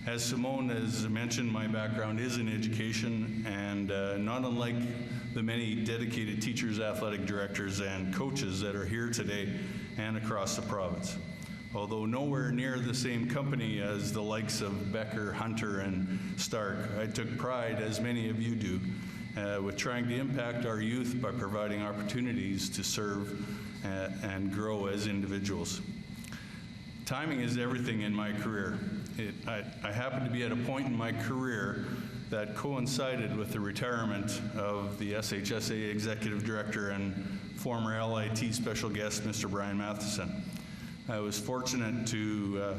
As Simone has mentioned, my background is in education, and not unlike the many dedicated teachers, athletic directors, and coaches that are here today and across the province. Although nowhere near the same company as the likes of Becker, Hunter, and Stark, I took pride, as many of you do, with trying to impact our youth by providing opportunities to serve and grow as individuals. Timing is everything in my career. I happened to be at a point in my career that coincided with the retirement of the SHSA Executive Director and former LIT special guest, Mr. Brian Matheson. I was fortunate to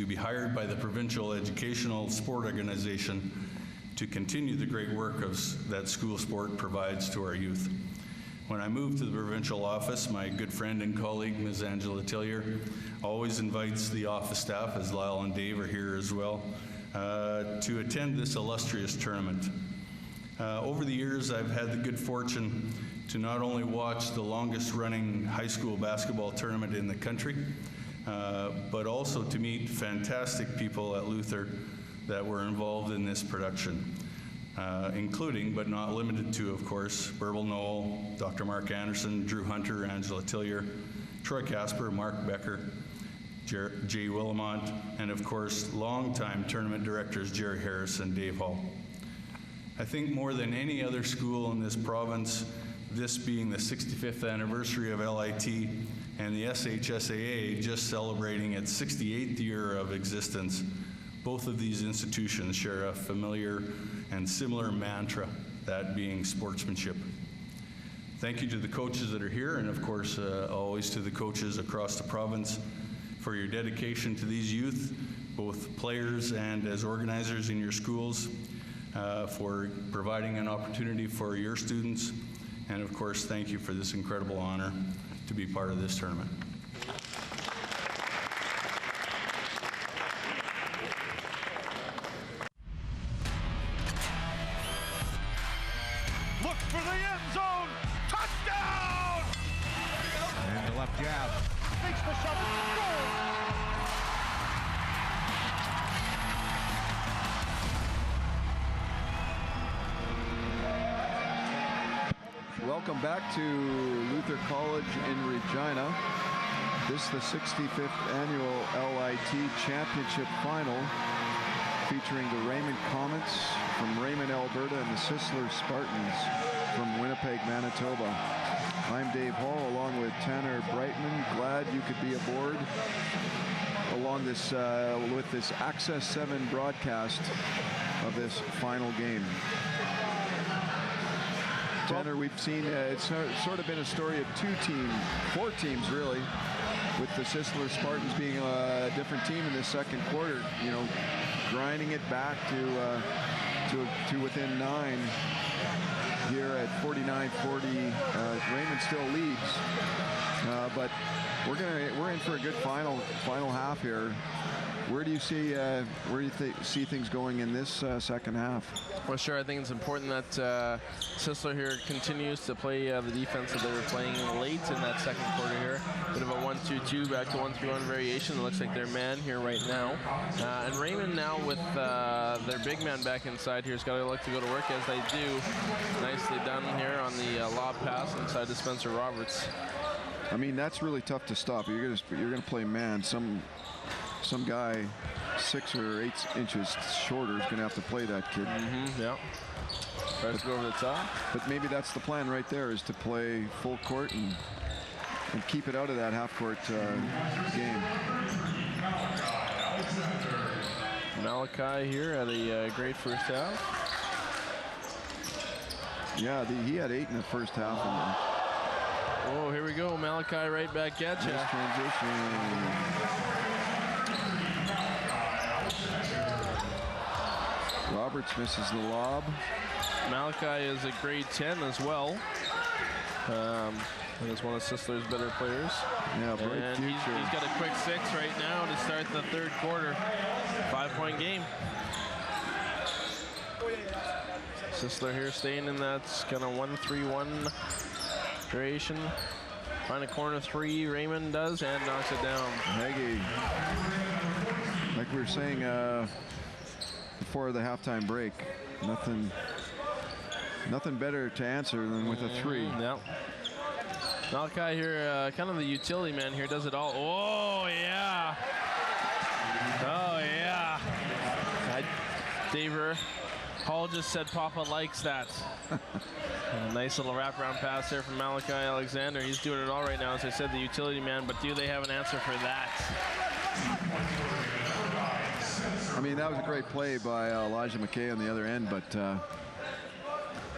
be hired by the Provincial Educational Sport Organization to continue the great work that school sport provides to our youth. When I moved to the provincial office, my good friend and colleague, Ms. Angela Tillier, always invites the office staff, as Lyle and Dave are here as well, to attend this illustrious tournament. Over the years, I've had the good fortune to not only watch the longest running high school basketball tournament in the country, but also to meet fantastic people at Luther that were involved in this production. Including, but not limited to, of course, Burble Noel, Dr. Mark Anderson, Drew Hunter, Angela Tillier, Troy Casper, Mark Becker, Jay Willamont, and of course, longtime tournament directors Jerry Harris and Dave Hall. I think more than any other school in this province, this being the 65th anniversary of LIT and the SHSAA just celebrating its 68th year of existence, both of these institutions share a familiar and similar mantra, that being sportsmanship. Thank you to the coaches that are here, and of course, always to the coaches across the province for your dedication to these youth, both players and as organizers in your schools, for providing an opportunity for your students, and of course, thank you for this incredible honor to be part of this tournament. Look for the end zone. Touchdown! And the left jab. Makes the shot. Goal! Welcome back to Luther College in Regina. This is the 65th annual LIT Championship Final, featuring the Raymond Comets from Raymond, Alberta, and the Sisler Spartans from Winnipeg, Manitoba. I'm Dave Hall, along with Tanner Brightman. Glad you could be aboard along this with this Access 7 broadcast of this final game. Tanner, we've seen it's sort of been a story of four teams really, with the Sisler Spartans being a different team in the second quarter, you know, grinding it back to within 9 here at 49-40. Raymond still leads, but we're in for a good final half here. Where do you see see things going in this second half? Well, sure. I think it's important that Sisler here continues to play the defense that they were playing late in that second quarter here. Bit of a 1-2-2 back to 1-3-1 variation. It looks like their man here right now. And Raymond now with their big man back inside here has got to look to go to work as they do. Nicely done here on the lob pass inside to Spencer Roberts. I mean, that's really tough to stop. You're gonna play man. Some guy 6 or 8 inches shorter is going to have to play that kid. Yeah. Tries to go over the top. But maybe that's the plan right there, is to play full court and and keep it out of that half-court game. Malachi here had a great first half. Yeah, he had 8 in the first half. Oh, here we go. Malachi right back at you. Nice transition. Roberts misses the lob. Malachi is a grade 10 as well. He's one of Sisler's better players. Yeah, bright and future. He's got a quick 6 right now to start the third quarter. 5-point game. Sisler here staying in that kind of 1-3-1 creation. Find a corner 3, Raymond does, and knocks it down. Heggie. Like we were saying before the halftime break, nothing better to answer than with a 3. Yep. Malachi here, kind of the utility man here, does it all. Oh, yeah. Oh, yeah. Daver Hall just said Papa likes that. A nice little wraparound pass there from Malachi Alexander. He's doing it all right now, as I said, the utility man, but do they have an answer for that? I mean, that was a great play by Elijah McKay on the other end, but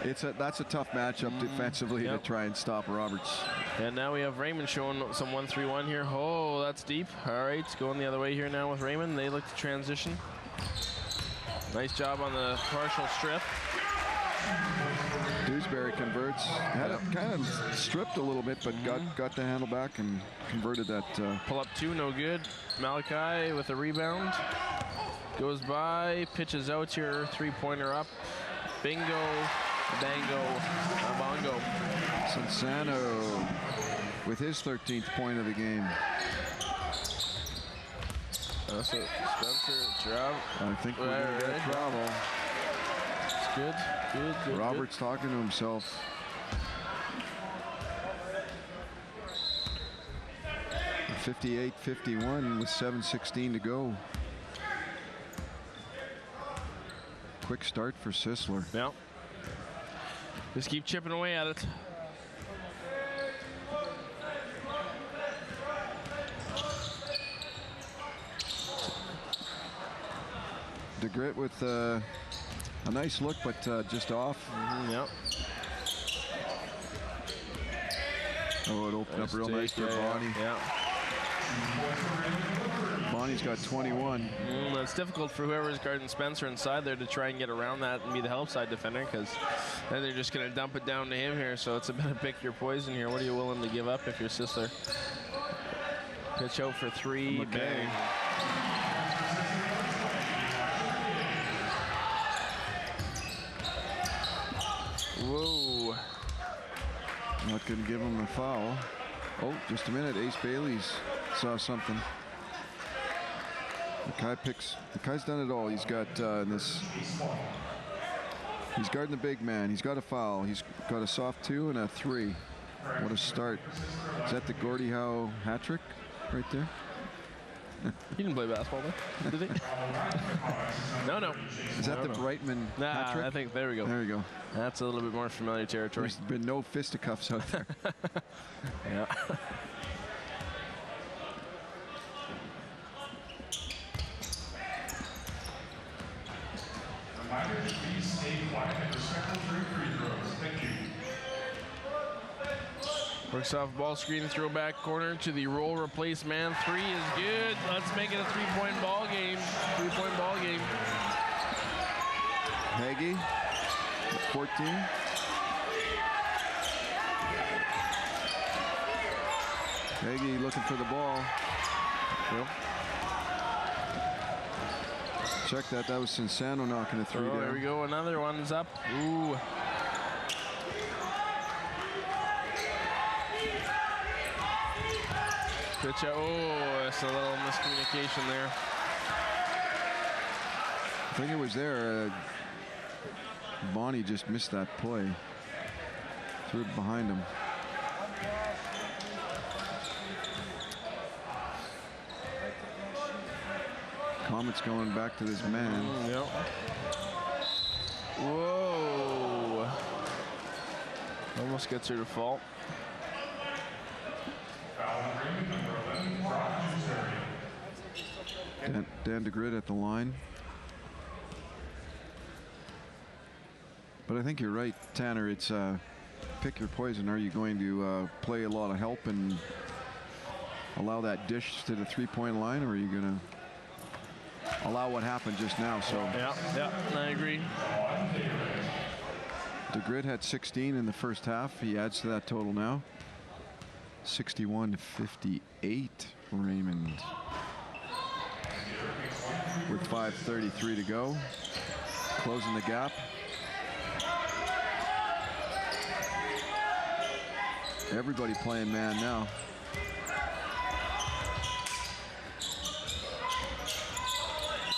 that's a tough matchup defensively to try and stop Roberts. And now we have Raymond showing some 1-3-1 here. Oh, that's deep. All right, it's going the other way here now with Raymond. They look to transition. Nice job on the partial strip. Dewsbury converts. Had it kind of stripped a little bit, but got the handle back and converted that. Pull up 2, no good. Malachi with a rebound. Goes by, pitches out here, 3-pointer up. Bingo, bango, bongo. Cinsano with his 13th point of the game. That's it. Spencer, Trav. I think we're going to get travel. It's good. Roberts talking to himself. – 58-51 with 7:16 to go. Quick start for Sisler. Yeah. Just keep chipping away at it. DeGritt with a nice look, but just off. Yep. Oh, it opened up real nice for Bonnie. Yeah. Bonnie's got 21. It's difficult for whoever's guarding Spencer inside there to try and get around that and be the help side defender, because then they're just going to dump it down to him here. So it's a bit of pick your poison here. What are you willing to give up if you're Sisler? Pitch out for 3. Okay. Bang. Whoa. Not going to give him a foul. Oh, just a minute. Ace Bailey's saw something. The guy's done it all. He's got he's guarding the big man. He's got a foul. He's got a soft 2 and a 3. What a start. Is that the Gordie Howe hat trick right there? He didn't play basketball though, did he? No. Is that the Brightman hat trick? I think, there we go. There you go. That's a little bit more familiar territory. There's been no fisticuffs out there. Yeah. Reminders, please stay quiet and respectful during free throws. Thank you. Works off ball screen, throw back corner to the roll, replace man. 3 is good. Let's make it a 3-point ball game. 3-point ball game. Hagee, 14. Hagee looking for the ball. Yep. Check that. That was Cinsano knocking a 3 down. There we go. Another one's up. Ooh. Pitch out. Oh, it's a little miscommunication there. I think it was there. Bonnie just missed that play. Threw it behind him. Comet's going back to this man. Yep. Whoa. Almost gets her to fault. Dan DeGrid at the line. But I think you're right, Tanner. It's pick your poison. Are you going to play a lot of help and allow that dish to the three-point line, or are you going to allow what happened just now? So yeah, I agree. DeGrid had 16 in the first half. He adds to that total now. 61-58, Raymond. With 5:33 to go. Closing the gap. Everybody playing man now.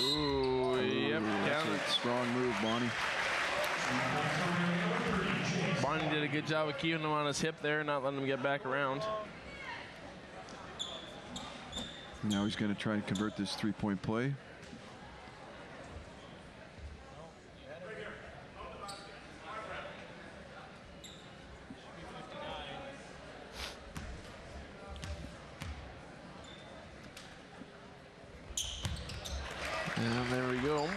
Ooh, yep. That's a strong move, Bonnie. Bonnie did a good job of keeping him on his hip there, not letting him get back around. Now he's going to try and convert this three-point play. And there we go.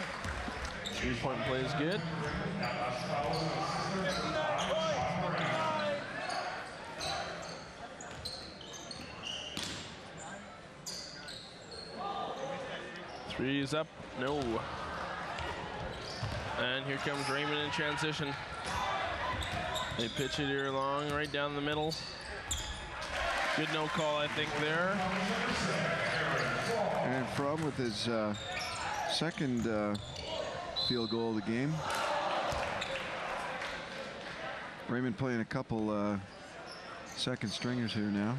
Three-point play is good. Three is up. No. And here comes Raymond in transition. They pitch it here long, right down the middle. Good no call, I think, there. And Fromm with his second field goal of the game. Raymond playing a couple second stringers here now.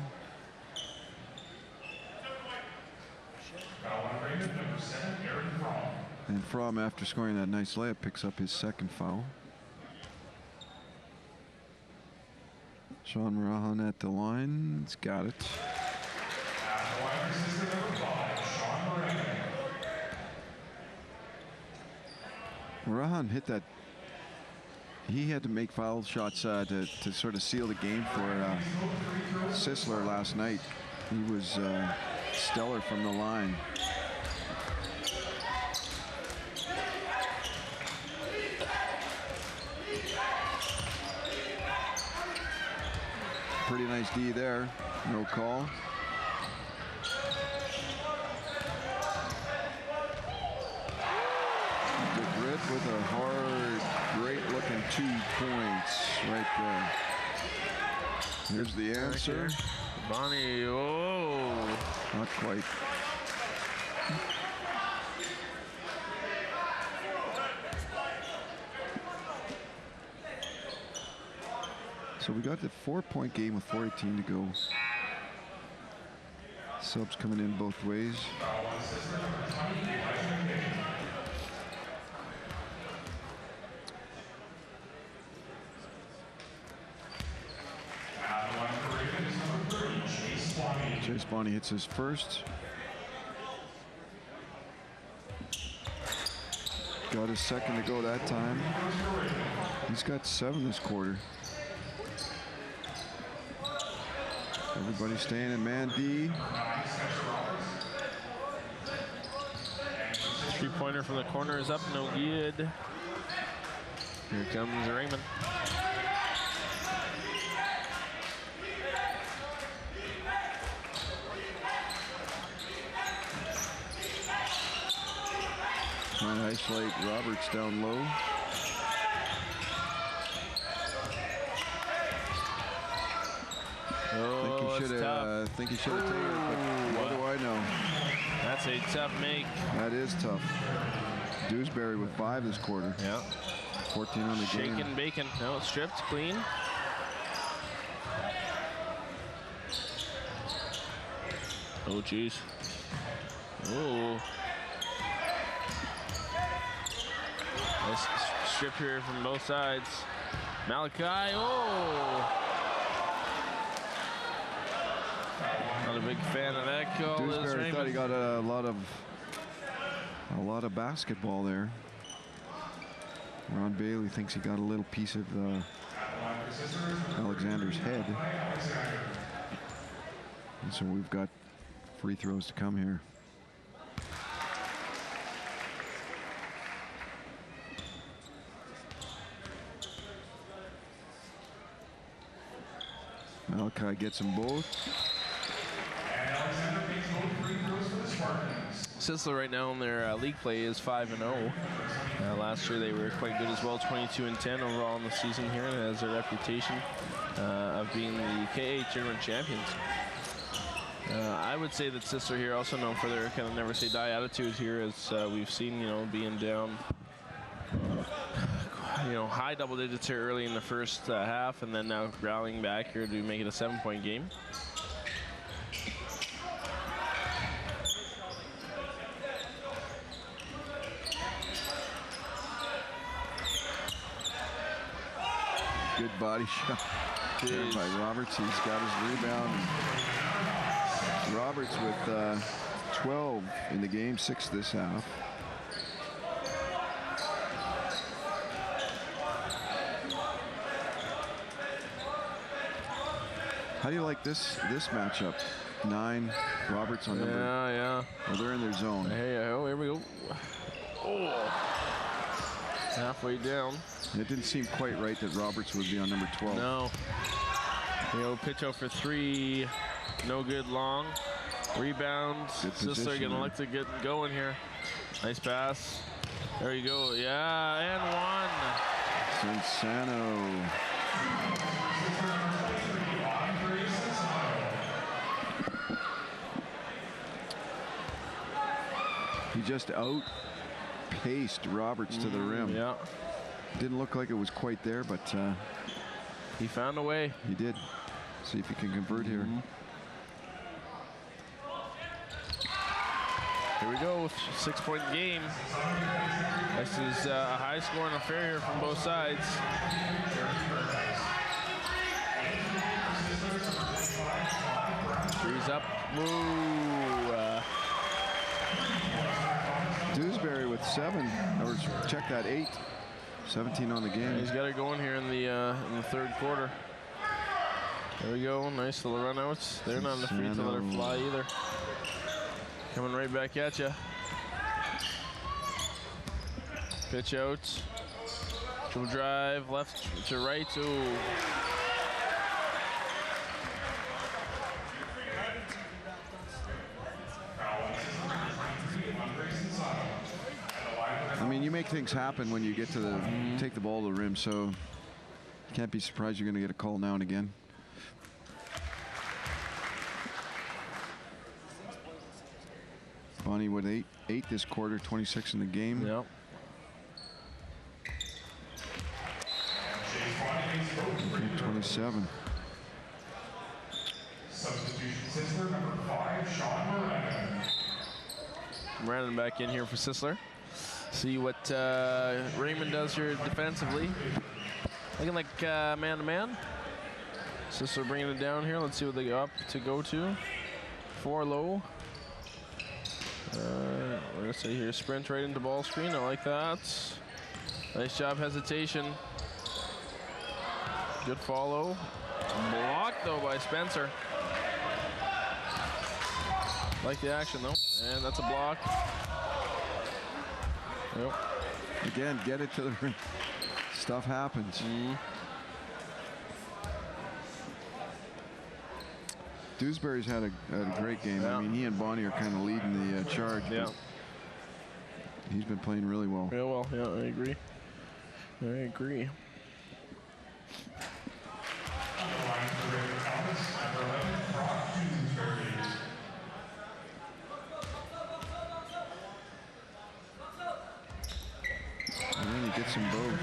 And Fromm, after scoring that nice layup, picks up his second foul. Sean Marahan at the line. He's got it. Marahan hit that. He had to make foul shots to sort of seal the game for Sisler last night. He was stellar from the line. Pretty nice D there. No call. DeGrid with a hard, great-looking 2 points right there. Here's the answer. Bonnie, oh. Not quite. So we got the 4-point game with 4:18 to go. Subs coming in both ways. Chase Bonnie hits his first. Got his second to go that time. He's got 7 this quarter. Everybody staying in man D. Three-pointer from the corner is up, no good. Here comes Raymond. Trying to isolate Roberts down low. Oh, think he should have taken it, but what do I know? That's a tough make. That is tough. Dewsbury with 5 this quarter. Yeah. 14 on the game. Shaken bacon. No, it's stripped clean. Oh, geez. Oh. Nice strip here from both sides. Malachi, oh! Not a big fan of that call. Dewsbury thought he got a lot of basketball there. Ron Bailey thinks he got a little piece of Alexander's head. And so we've got free throws to come here. Malachi gets them both. Sisler right now in their league play is 5-0. Last year they were quite good as well, 22-10 overall in the season here, and has a reputation of being the KA tournament champions. I would say that Sisler here also known for their kind of never say die attitude here, as we've seen, being down, high double digits here early in the first half, and then now rallying back here to make it a 7-point game. Good body shot there by Roberts. He's got his rebound. Roberts with 12 in the game, 6 this half. How do you like this matchup? 9, Roberts on number. Yeah. Well, they're in their zone. Hey, here we go. Oh, halfway down. It didn't seem quite right that Roberts would be on number 12. No. Pitch out for 3. No good long. Rebound. Sisler gonna look to get going here. Nice pass. There you go. Yeah, and 1. Sensano. He just outpaced Roberts to the rim. Yeah. Didn't look like it was quite there, but he found a way. He did. See if he can convert here. Here we go, 6-point game. This is a high-scoring affair here from both sides. Three's up. Woo! Dewsbury with 7, or check that, 8. 17 on the game. He's got it going here in the third quarter. There we go. Nice little runouts. They're not afraid to let her fly either. Coming right back at you. Pitch out. Dribble drive, left to right. Ooh. I mean, you make things happen when you get to the take the ball to the rim, so you can't be surprised you're going to get a call now and again. Bonnie with 8 this quarter, 26 in the game. Yep. 27. Substitution Sisler, number 5, Sean Moran. Moran back in here for Sisler. See what Raymond does here defensively. Looking like man-to-man. Sisler bringing it down here. Let's see what they go up to go to. 4 low. We're going to say here, sprint right into ball screen. I like that. Nice job, hesitation. Good follow. Blocked, though, by Spencer. Like the action, though. And that's a block. Yep. Again, get it to the rim. Stuff happens. Dewsbury's had a great game. Yeah. I mean, he and Bonnie are kind of leading the charge. Yeah. He's been playing really well. Real well, yeah, I agree. I agree. And then he gets them both.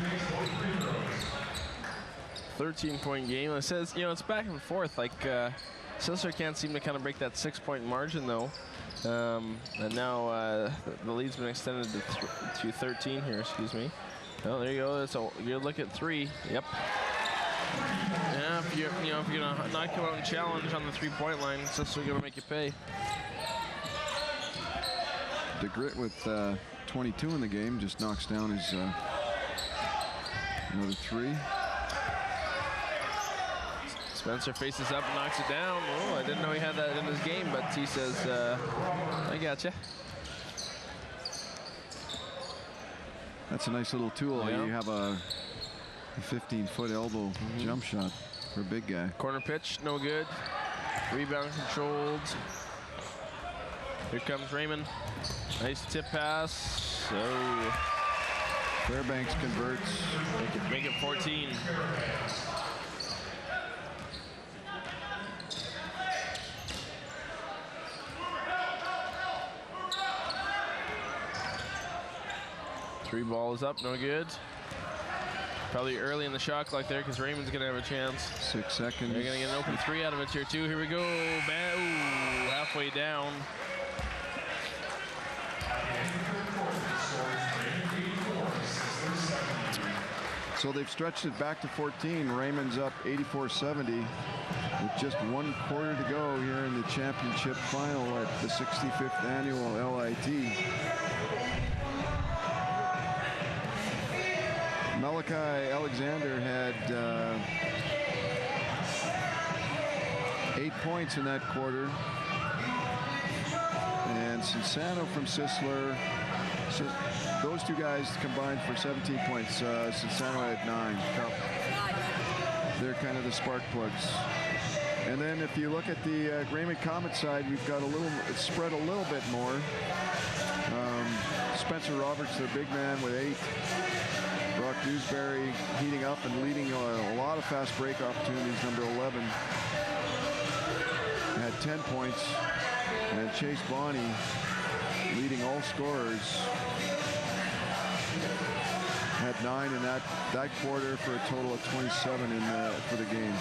13-point game. It says, it's back and forth. Like, Sisler can't seem to kind of break that 6-point margin, though. And now the lead's been extended to 13 here, excuse me. Oh, there you go. That's a good look at 3. Yep. Yeah, if you're gonna not come out and challenge on the 3-point line, Sisler gonna make you pay. DeGrit with 22 in the game just knocks down his another 3. Spencer faces up and knocks it down. Oh, I didn't know he had that in his game, but he says, I gotcha. That's a nice little tool. Yeah. You have a 15-foot elbow jump shot. For a big guy. Corner pitch, no good. Rebound controlled. Here comes Raymond. Nice tip pass. Oh. Fairbanks converts. Make it 14. Three balls up, no good. Probably early in the shot clock there because Raymond's going to have a chance. 6 seconds. They're going to get an open three out of it here too. Here we go. Ooh, halfway down. So they've stretched it back to 14. Raymond's up 84-70 with just 1 quarter to go here in the championship final at the 65th annual LIT. Malachi Alexander had 8 points in that quarter. And Cinsano from Sisler, those two guys combined for 17 points. Cinsano had 9. They're kind of the spark plugs. And then if you look at the Raymond Comet side, we've got it's spread a little bit more. Spencer Roberts, their big man, with 8. Brock Dewsbury heating up and leading a lot of fast break opportunities, number 11. Had 10 points. And Chase Bonney leading all scorers. Had 9 in that quarter for a total of 27 for the game.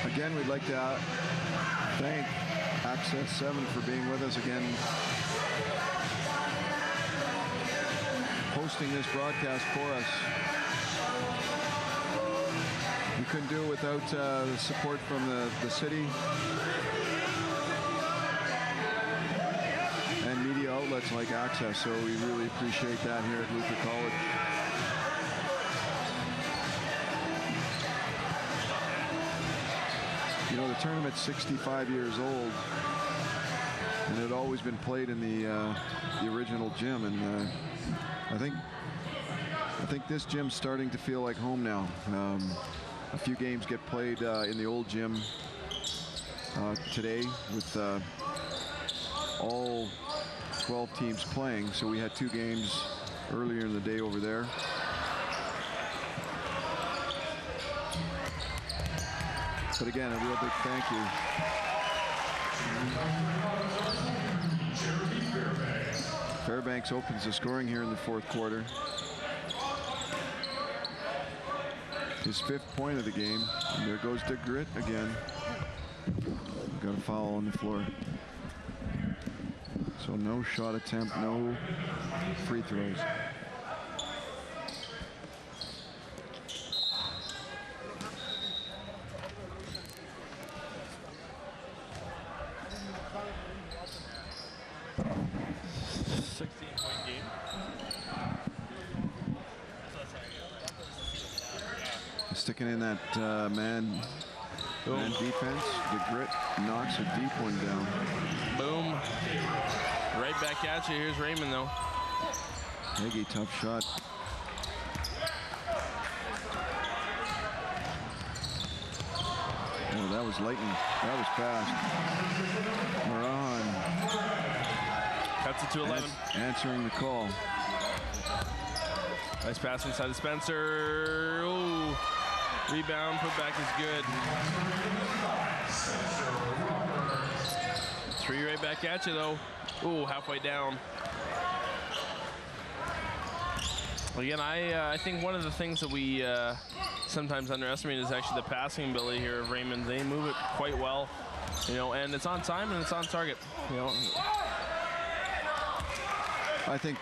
Again, we'd like to thank Access 7 for being with us again, hosting this broadcast for us. We couldn't do it without the support from the city and media outlets like Access, so we really appreciate that here at Luther College. You know, the tournament's 65 years old, and it had always been played in the original gym, and I think this gym's starting to feel like home now. A few games get played in the old gym today with all 12 teams playing, so we had 2 games earlier in the day over there. But again, a real big thank you. Fairbanks opens the scoring here in the 4th quarter. His 5th point of the game. And there goes DeGrit again. Got a foul on the floor. So no shot attempt, no free throws. Sticking in that man defense. DeGrit knocks a deep one down. Boom. Right back at you. Here's Raymond, though. Heggie, tough shot. Oh, that was lightning. That was fast. Moran. Cuts it to 11. Answering the call. Nice pass inside the Spencer. Ooh. Rebound, put back is good. 3 right back at you, though. Ooh, halfway down. Again, I think one of the things that we sometimes underestimate is actually the passing ability here of Raymond. They move it quite well, you know, and it's on time and it's on target, you know. I think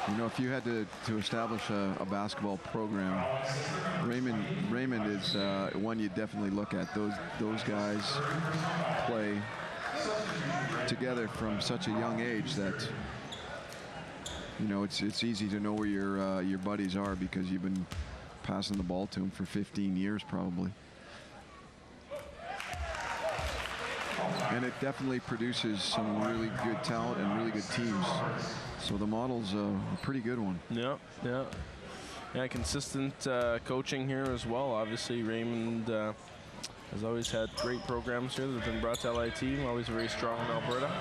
You know, if you had to establish a basketball program, Raymond is one you definitely look at. Those guys play together from such a young age that, you know, it's easy to know where your buddies are because you've been passing the ball to them for 15 years probably. And it definitely produces some really good talent and really good teams. So the model's a pretty good one. Yeah. Consistent coaching here as well. Obviously, Raymond has always had great programs here that have been brought to LIT. Always very strong in Alberta.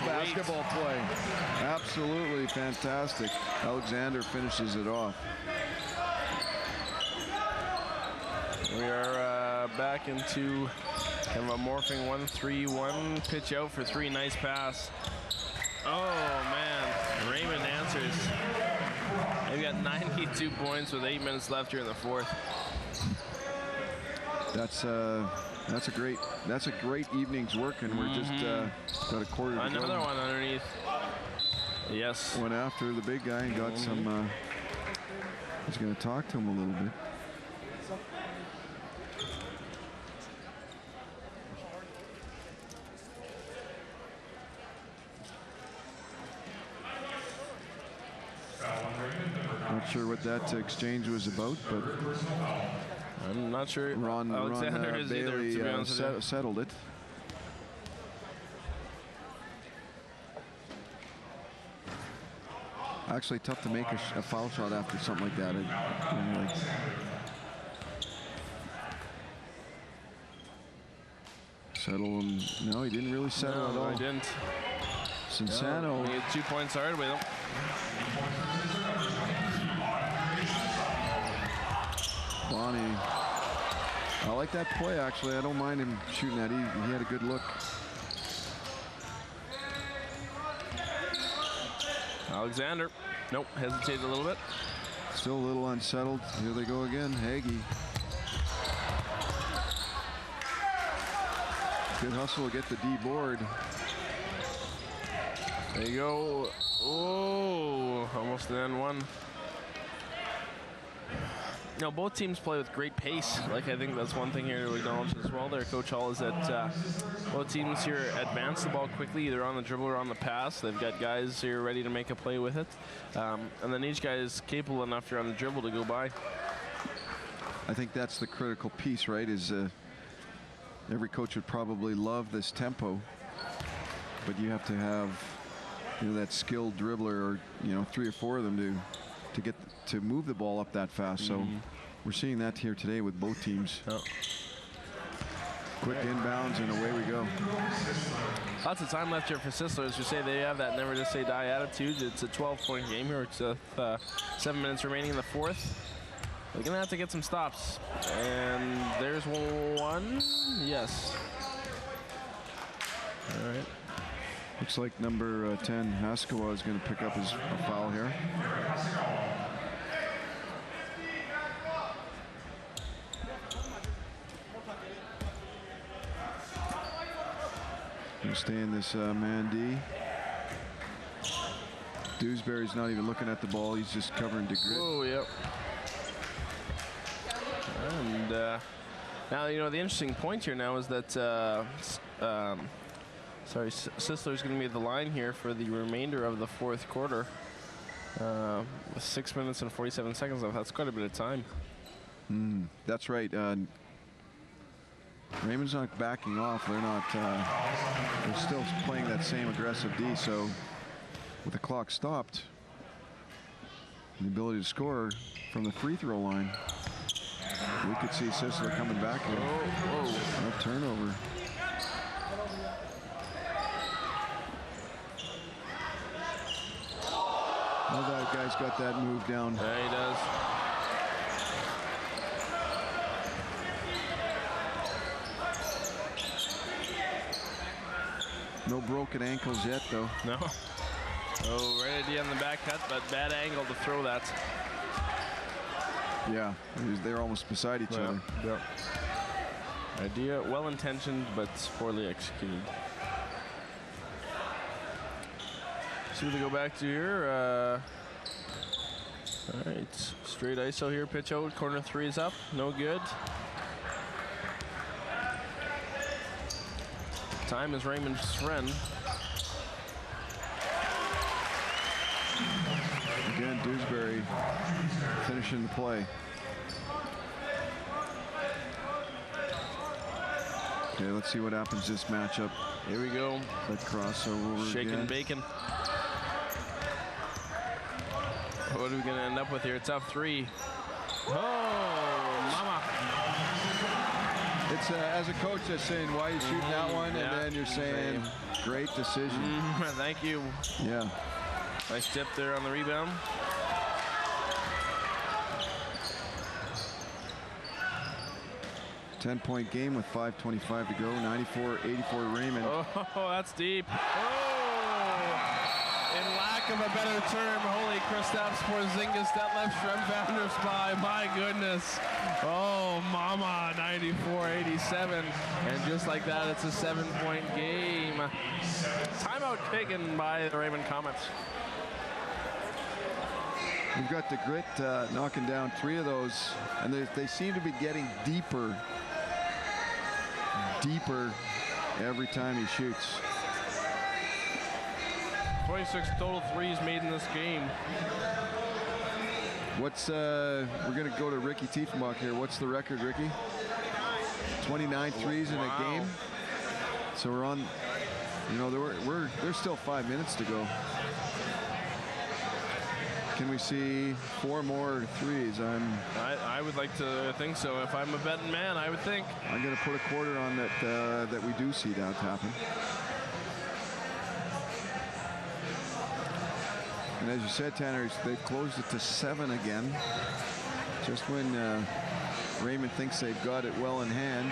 Basketball play. Absolutely fantastic. Alexander finishes it off. We are back into kind of a morphing 1-3-1 pitch out for 3. Nice pass. Oh, man. Raymond answers. They've got 92 points with 8 minutes left here in the 4th. That's a great evening's work, and we're just got a quarter to go. Another one underneath. Yes. Went after the big guy and got some. He's going to talk to him a little bit. Not sure what that exchange was about, but I'm not sure. Alexander is Bailey either, to be honest with you. settled it. Actually, tough to make a foul shot after something like that. Settle him. No, he didn't really settle at all. He didn't. Cinsano. No, he had 2 points hard with him. Bonnie. I like that play, actually. I don't mind him shooting that. He had a good look. Alexander. Nope, hesitated a little bit. Still a little unsettled. Here they go again. Hagee. Good hustle to get the D board. There you go. Oh, almost an N1. Now, both teams play with great pace. Like, I think that's one thing here to acknowledge as well there, Coach Hall, is that both teams here advance the ball quickly, either on the dribble or on the pass. They've got guys here ready to make a play with it. And then each guy is capable enough here on the dribble to go by. I think that's the critical piece, right, is every coach would probably love this tempo, but you have to have, you know, that skilled dribbler, or, you know, 3 or 4 of them to get to move the ball up that fast. So we're seeing that here today with both teams. Quick inbounds and away we go. Lots of time left here for Sisler. As you say, they have that never to say die attitude. It's a 12-point game here. It's 7 minutes remaining in the 4th. They're gonna have to get some stops. And there's one. Yes. All right. Looks like number 10, Haskawa, is going to pick up his foul here. Going to stay in this man D. Dewsbury's not even looking at the ball. He's just covering DeGrit. Oh, yep. And now, you know, the interesting point here now is that Sisler's going to be at the line here for the remainder of the 4th quarter. With 6 minutes and 47 seconds left. That's quite a bit of time. That's right. Raymond's not backing off. They're not. They're still playing that same aggressive D. So with the clock stopped, the ability to score from the free throw line, we could see Sisler coming back here. No turnover. Oh, that guy's got that move down. Yeah, he does. No broken ankles yet, though. No. Oh, right idea on the back cut, but bad angle to throw that. Yeah, they're almost beside each other. Yep. Idea well-intentioned, but poorly executed. See what they go back to here. All right, straight ISO here, pitch out, corner 3 is up, no good. Time is Raymond's friend. Again, Dewsbury finishing the play. Okay, let's see what happens this matchup. Here we go. That crossover Shaking again. bacon. What are we going to end up with here? It's up 3. Oh, mama. It's as a coach that's saying, why are you shooting that one? Yeah. And then you're saying, great decision. Thank you. Yeah. Nice tip there on the rebound. Ten-point game with 5:25 to go. 94-84 Raymond. Oh, that's deep. Oh! In lack of a better term, holy Kristaps Porzingis, that left Shrem Vanders by. My goodness. Oh, mama, 94-87. And just like that, it's a 7-point game. Timeout taken by the Raymond Comets. We've got the Grit knocking down 3 of those, and they seem to be getting deeper every time he shoots. 26 total threes made in this game. What's we're gonna go to Ricky Tiefenbach here. What's the record, Ricky? 29 threes in a game. So we're on, you know, there's still 5 minutes to go. Can we see 4 more threes? I would like to think so. If I'm a betting man, I would think. I'm going to put a quarter on that that we do see that happen. And as you said, Tanner, they've closed it to 7 again. Just when Raymond thinks they've got it well in hand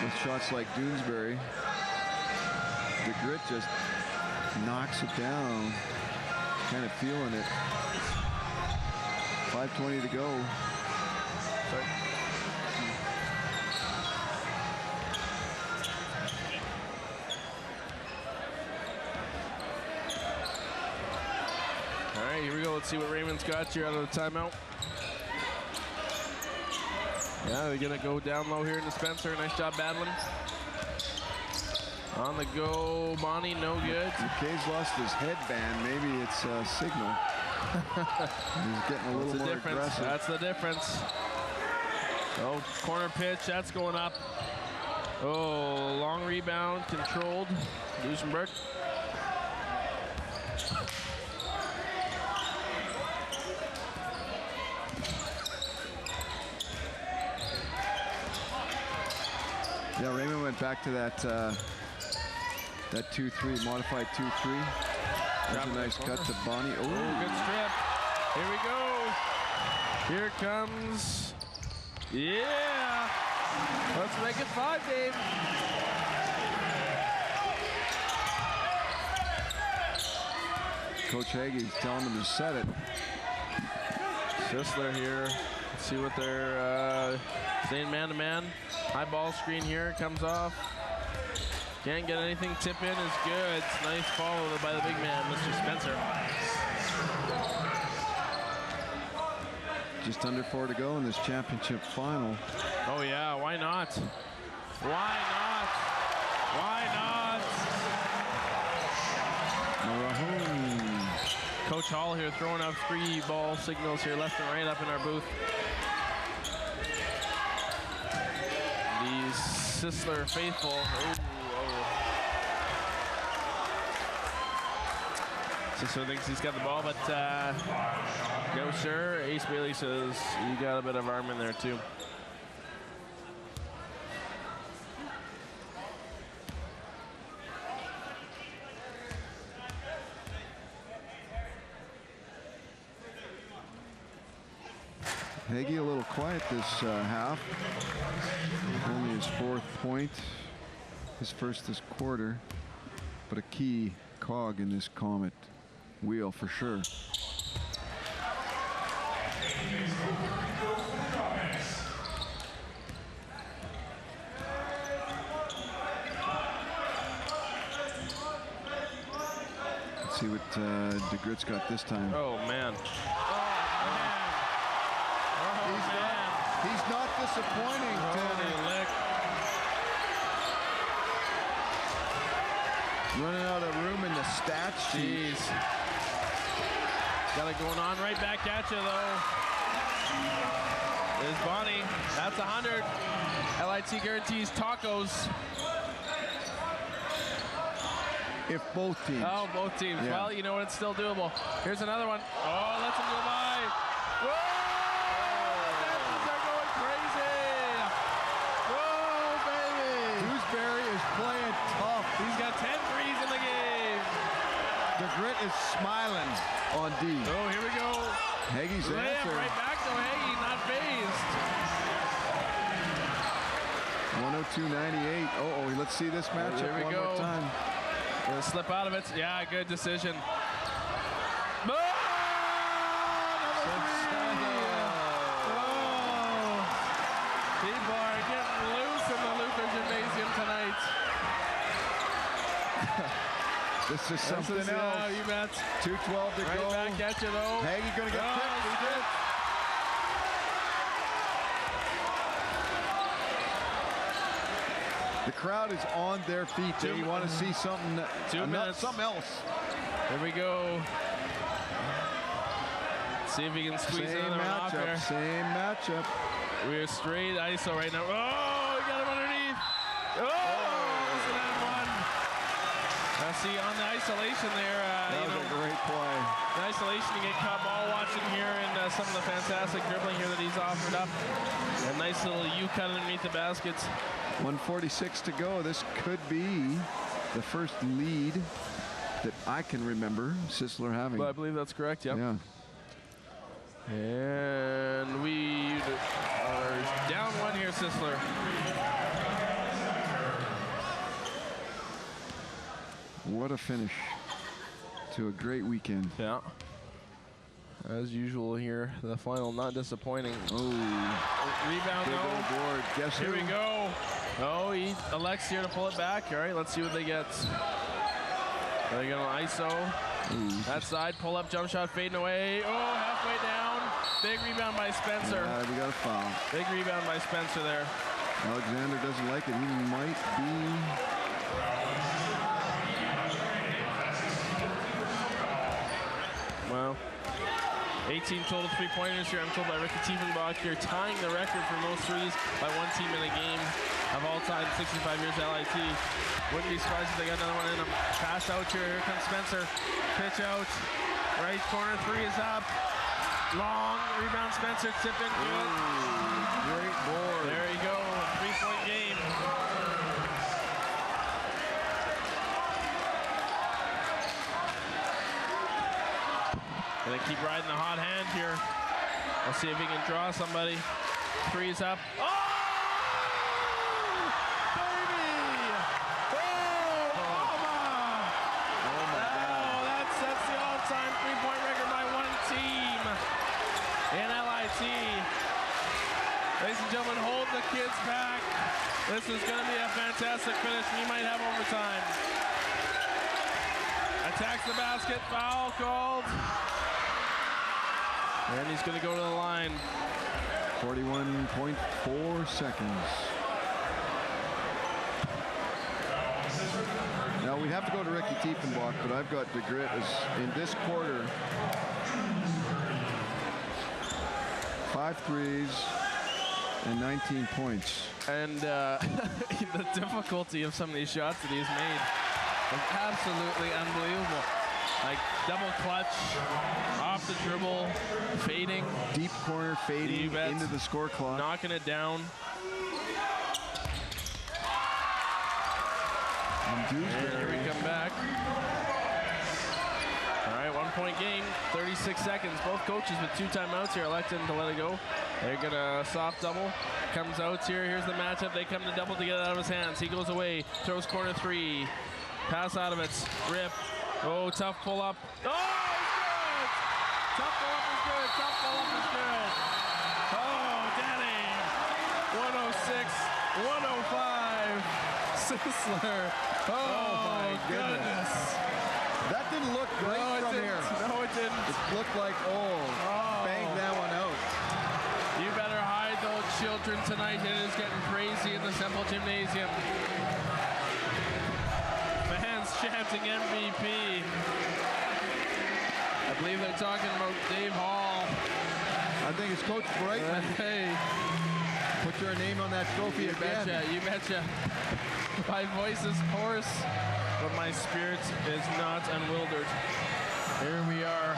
with shots like Dewsbury, the Grit just knocks it down. Kind of feeling it. 5:20 to go. Sorry. All right, here we go. Let's see what Raymond's got here out of the timeout. Yeah, they're gonna go down low here into Spencer. Nice job battling. On the go, Bonnie, no good. McKay's lost his headband. Maybe it's a signal. He's getting a little more aggressive. That's the difference. Oh, corner pitch, that's going up. Oh, long rebound, controlled. Duesenberg. Yeah, Raymond went back to that 2-3, modified 2-3. That's a nice cut to Bonnie. Oh, good strip. Here we go. Here comes. Yeah. Let's make it 5, Dave. Coach Hagee's telling them to set it. Sisler here. Let's see what they're staying man-to-man. High ball screen here. Comes off. Can't get anything. Tip in is good. Nice follow by the big man, Mr. Spencer. Just under 4 to go in this championship final. Oh yeah, why not? Why not? Why not? Coach Hall here throwing out 3 ball signals here left and right up in our booth. These Sisler faithful. Sisler thinks he's got the ball, but no, sir. Ace Bailey says you got a bit of arm in there, too. Hagee a little quiet this half. Only his 4th point. His first this quarter. But a key cog in this Comet wheel for sure. see what DeGrit's got this time. Oh, man. He's not disappointing, Tanner. Running out of room in the stats sheet. Got it going on right back at you, though. There's Bonnie. That's 100. LIT guarantees tacos. If both teams. Oh, both teams. Yeah. Well, you know what? It's still doable. Here's another one. Oh, lets him go by. Whoa! These are going crazy. Whoa, baby. Dewsbury is playing tough. He's got 10 threes in the game. DeGrit is smiling on D. Oh, here we go. Hagee's Layup answer. right back to Hagee, not phased. 102.98. Oh, let's see this matchup Here we one go. more time. Gonna slip out of it. Yeah, good decision. Oh, people are getting loose in the Luther Gymnasium tonight. This is something else. Yeah, you bet. 2:12 to right go. Back at you, though. Hagee gonna get picked. He did. The crowd is on their feet. They want to see something, something else. Here we go. See if he can squeeze another one off here. Same matchup. We're straight ISO right now. Oh, he got him underneath. Oh, that's an and one. See, on the isolation there. That was a great play. The isolation, you get caught ball watching here, and some of the fantastic dribbling here that he's offered up. A nice little U-cut underneath the baskets. 1:46 to go. This could be the first lead that I can remember Sisler having. Well, I believe that's correct, yep. Yeah. And we are down one here, Sisler. What a finish to a great weekend. Yeah. As usual here, the final not disappointing. Oh. Rebound, big old board. Guess here who? we go. Oh, he elects here to pull it back. All right, let's see what they get. They're going to ISO. That side, pull up, jump shot, fading away. Oh, halfway down. Big rebound by Spencer. Yeah, we got a foul. Big rebound by Spencer there. Alexander doesn't like it. He might be. Well, 18 total three-pointers here, I'm told by Ricky Tiefenbach here, tying the record for most threes by one team in a game of all time, 65 years LIT. Wouldn't be surprised if they got another one in them. Pass out here, here comes Spencer. Pitch out, right corner, three is up. Long, rebound Spencer, tip in, good. Great board. There you go, three-point game. Gonna keep riding the hot hand here. Let's see if he can draw somebody. Three's up. Oh! Baby! Oh, mama! Oh, my God. Oh, that sets the all-time three-point record by one team in LIT. Ladies and gentlemen, hold the kids back. This is gonna be a fantastic finish, and you might have overtime. Attacks the basket, foul called. And he's going to go to the line. 41.4 seconds. Now we have to go to Ricky Tiefenbach, but I've got DeGrit as in this quarter. 5 threes and 19 points. And the difficulty of some of these shots that he's made is absolutely unbelievable. Like double clutch, off the dribble, fading. Deep corner fading into the score clock. Knocking it down. And here we come back. All right, 1-point game, 36 seconds. Both coaches with 2 timeouts here electing to let it go. They're gonna soft double. Comes out here, here's the matchup. They come to double to get it out of his hands. He goes away, throws corner 3. Pass out of it, rip. Oh, tough pull up. Oh, he's good! Tough pull up is good, tough pull up is good. Oh, Danny. 106, 105. Sisler. Oh, my goodness. That didn't look great from here. No, it didn't. It looked like, bang that one out. You better hide those children tonight. It is getting crazy in the Semple Gymnasium. Fans chanting MVP. I believe they're talking about Dave Hall. I think it's Coach Brightman. Hey. Put your name on that trophy again. You betcha. My voice is hoarse, but my spirit is not unwildered. Here we are.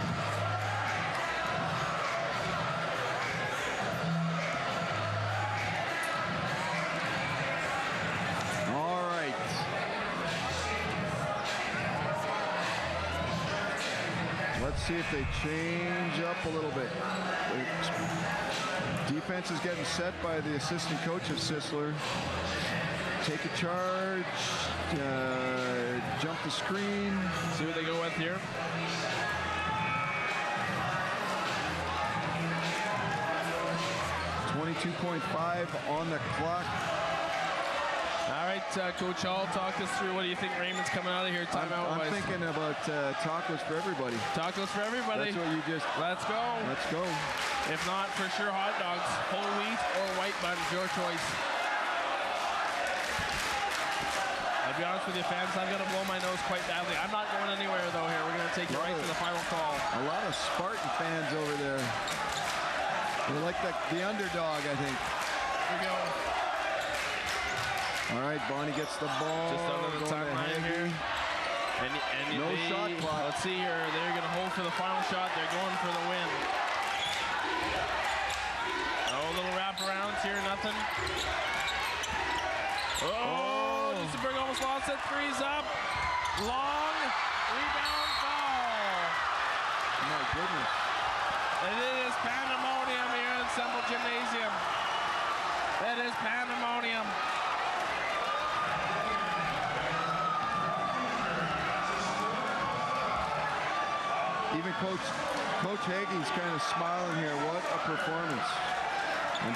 All right. Let's see if they change up a little bit. Defense is getting set by the assistant coach of Sisler. Take a charge, jump the screen. See what they go with here. .5 on the clock. All right, Coach Hall, talk us through. What do you think Raymond's coming out of here timeout wise? I'm thinking about tacos for everybody. Tacos for everybody. That's what you just... Let's go. Let's go. If not, for sure, hot dogs, whole wheat or white buns, your choice. I'll be honest with you, fans, I'm going to blow my nose quite badly. I'm not going anywhere, though, here. We're going to take you right to the final call. A lot of Spartan fans over there. They're like the underdog, I think. Here we go. All right, Bonnie gets the ball. Just under the timeline here. And no shot clock. Let's see here. They're going to hold for the final shot. They're going for the win. Oh, little wraparounds here, nothing. Oh, just a bring almost lost it. Three's up. Long rebound foul. My goodness. And it is pandemonium here in Semple Gymnasium. It is pandemonium. Even Coach Hagee's kind of smiling here. What a performance.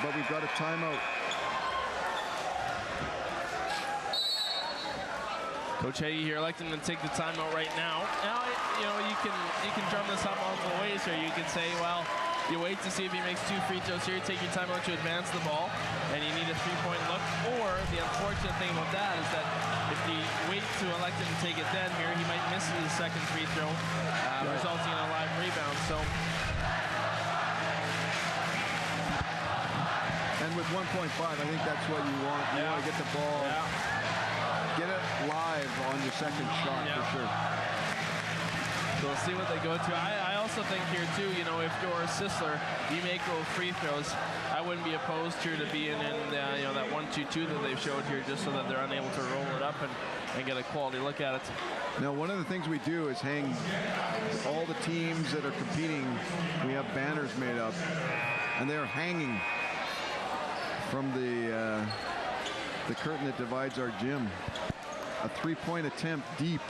But we've got a timeout. Coach Hagee here electing to take the timeout right now. Now, you know, you can drum this up multiple ways here. You can say, well, you wait to see if he makes 2 free throws here, take your timeout to advance the ball, and you need a 3-point look. Or the unfortunate thing about that is that if you wait to elect him to take it then here, he might miss his second free throw, resulting in a live rebound. So. And with 1.5, I think that's what you want. You want to get the ball, get it live on your second shot for sure. So we'll see what they go to. I also think here too, you know, if you're Sisler, you make those free throws. I wouldn't be opposed here to being in, you know, that 1-2-2 that they've showed here, just so that they're unable to roll it up and get a quality look at it. Now, one of the things we do is hang all the teams that are competing. We have banners made up, and they're hanging from the curtain that divides our gym. A 3-point attempt deep.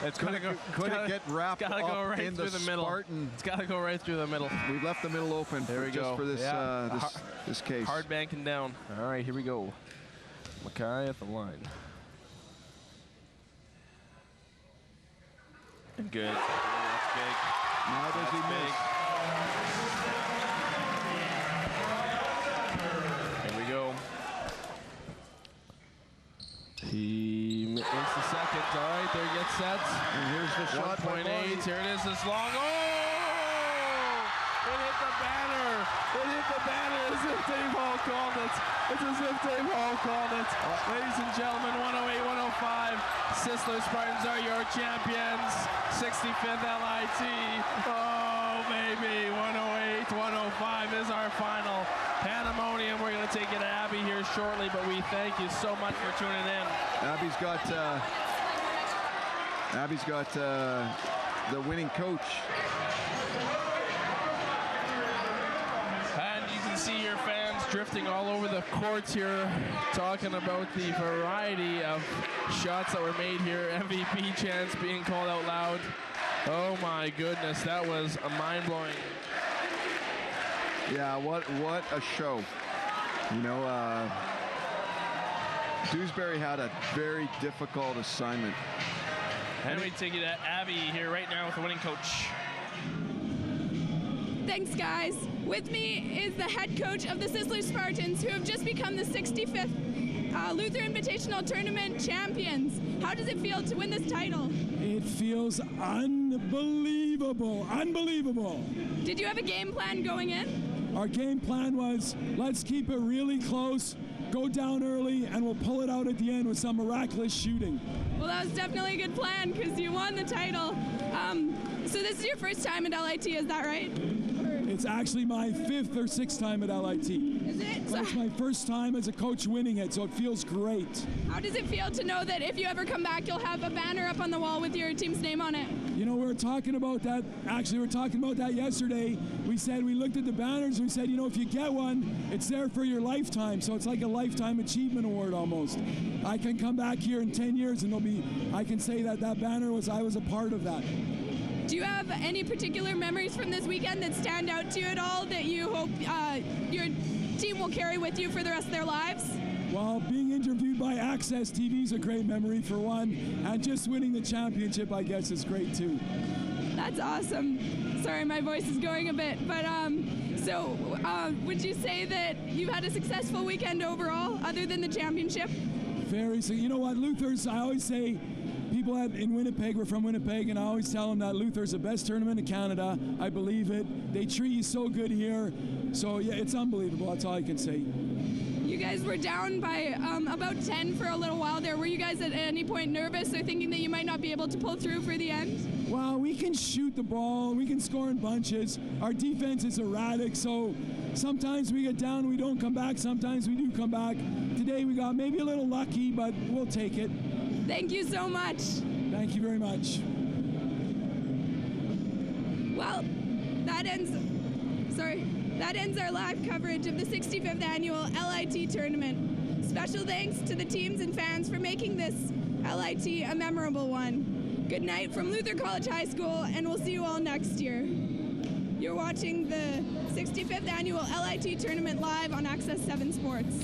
It's gonna go. Could it get wrapped up right in the middle. Spartan? It's got to go right through the middle. We've left the middle open just for this this case. Hard banking down. All right, here we go. Mackay at the line. And good. That's big. Now does he miss? Here we go. He makes the second. All right, there gets set. And here's the shot. 1.8. Here it is. This long. Oh! It hit the banner. It hit the banner as if Dave Hall called it. It's as if Dave Hall called it. Ladies and gentlemen, 108-105. Sisler Spartans are your champions. 65th LIT. Oh, baby. 108-105 is our final. Pandemonium. We're going to take it to Abby here shortly, but we thank you so much for tuning in. Abby's got the winning coach. And you can see your fans drifting all over the courts here, talking about the variety of shots that were made here. MVP chants being called out loud. Oh my goodness, that was a mind-blowing. Yeah, what a show. You know, Dewsbury had a very difficult assignment. And we take it to Abby here right now with the winning coach. Thanks, guys. With me is the head coach of the Sisler Spartans, who have just become the 65th Luther Invitational Tournament champions. How does it feel to win this title? It feels unbelievable, unbelievable. Did you have a game plan going in? Our game plan was, let's keep it really close, go down early, and we'll pull it out at the end with some miraculous shooting. Well, that was definitely a good plan because you won the title. So this is your first time at LIT, is that right? It's actually my 5th or 6th time at LIT. Is it? But it's my first time as a coach winning it, so it feels great. How does it feel to know that if you ever come back, you'll have a banner up on the wall with your team's name on it? You know, we were talking about that. Actually, we were talking about that yesterday. We looked at the banners. We said, you know, if you get one, it's there for your lifetime. So it's like a lifetime achievement award almost. I can come back here in 10 years and I can say that banner I was a part of that. Do you have any particular memories from this weekend that stand out to you at all that you hope your team will carry with you for the rest of their lives? Well, being interviewed by Access TV is a great memory for one, and just winning the championship, I guess, is great too. That's awesome. Sorry, my voice is going a bit, but would you say that you've had a successful weekend overall, other than the championship? Very. So you know what, Luther's, I always say, people in Winnipeg, we're from Winnipeg, and I always tell them that Luther's the best tournament in Canada. I believe it. They treat you so good here. So yeah, it's unbelievable. That's all I can say. You guys were down by about 10 for a little while there. Were you guys at any point nervous or thinking that you might not be able to pull through for the end? Well, we can shoot the ball. We can score in bunches. Our defense is erratic, so sometimes we get down, we don't come back. Sometimes we do come back. Today we got maybe a little lucky, but we'll take it. Thank you so much. Thank you very much. Well, that ends our live coverage of the 65th annual LIT tournament. Special thanks to the teams and fans for making this LIT a memorable one. Good night from Luther College High School, and we'll see you all next year. You're watching the 65th annual LIT tournament live on Access 7 Sports.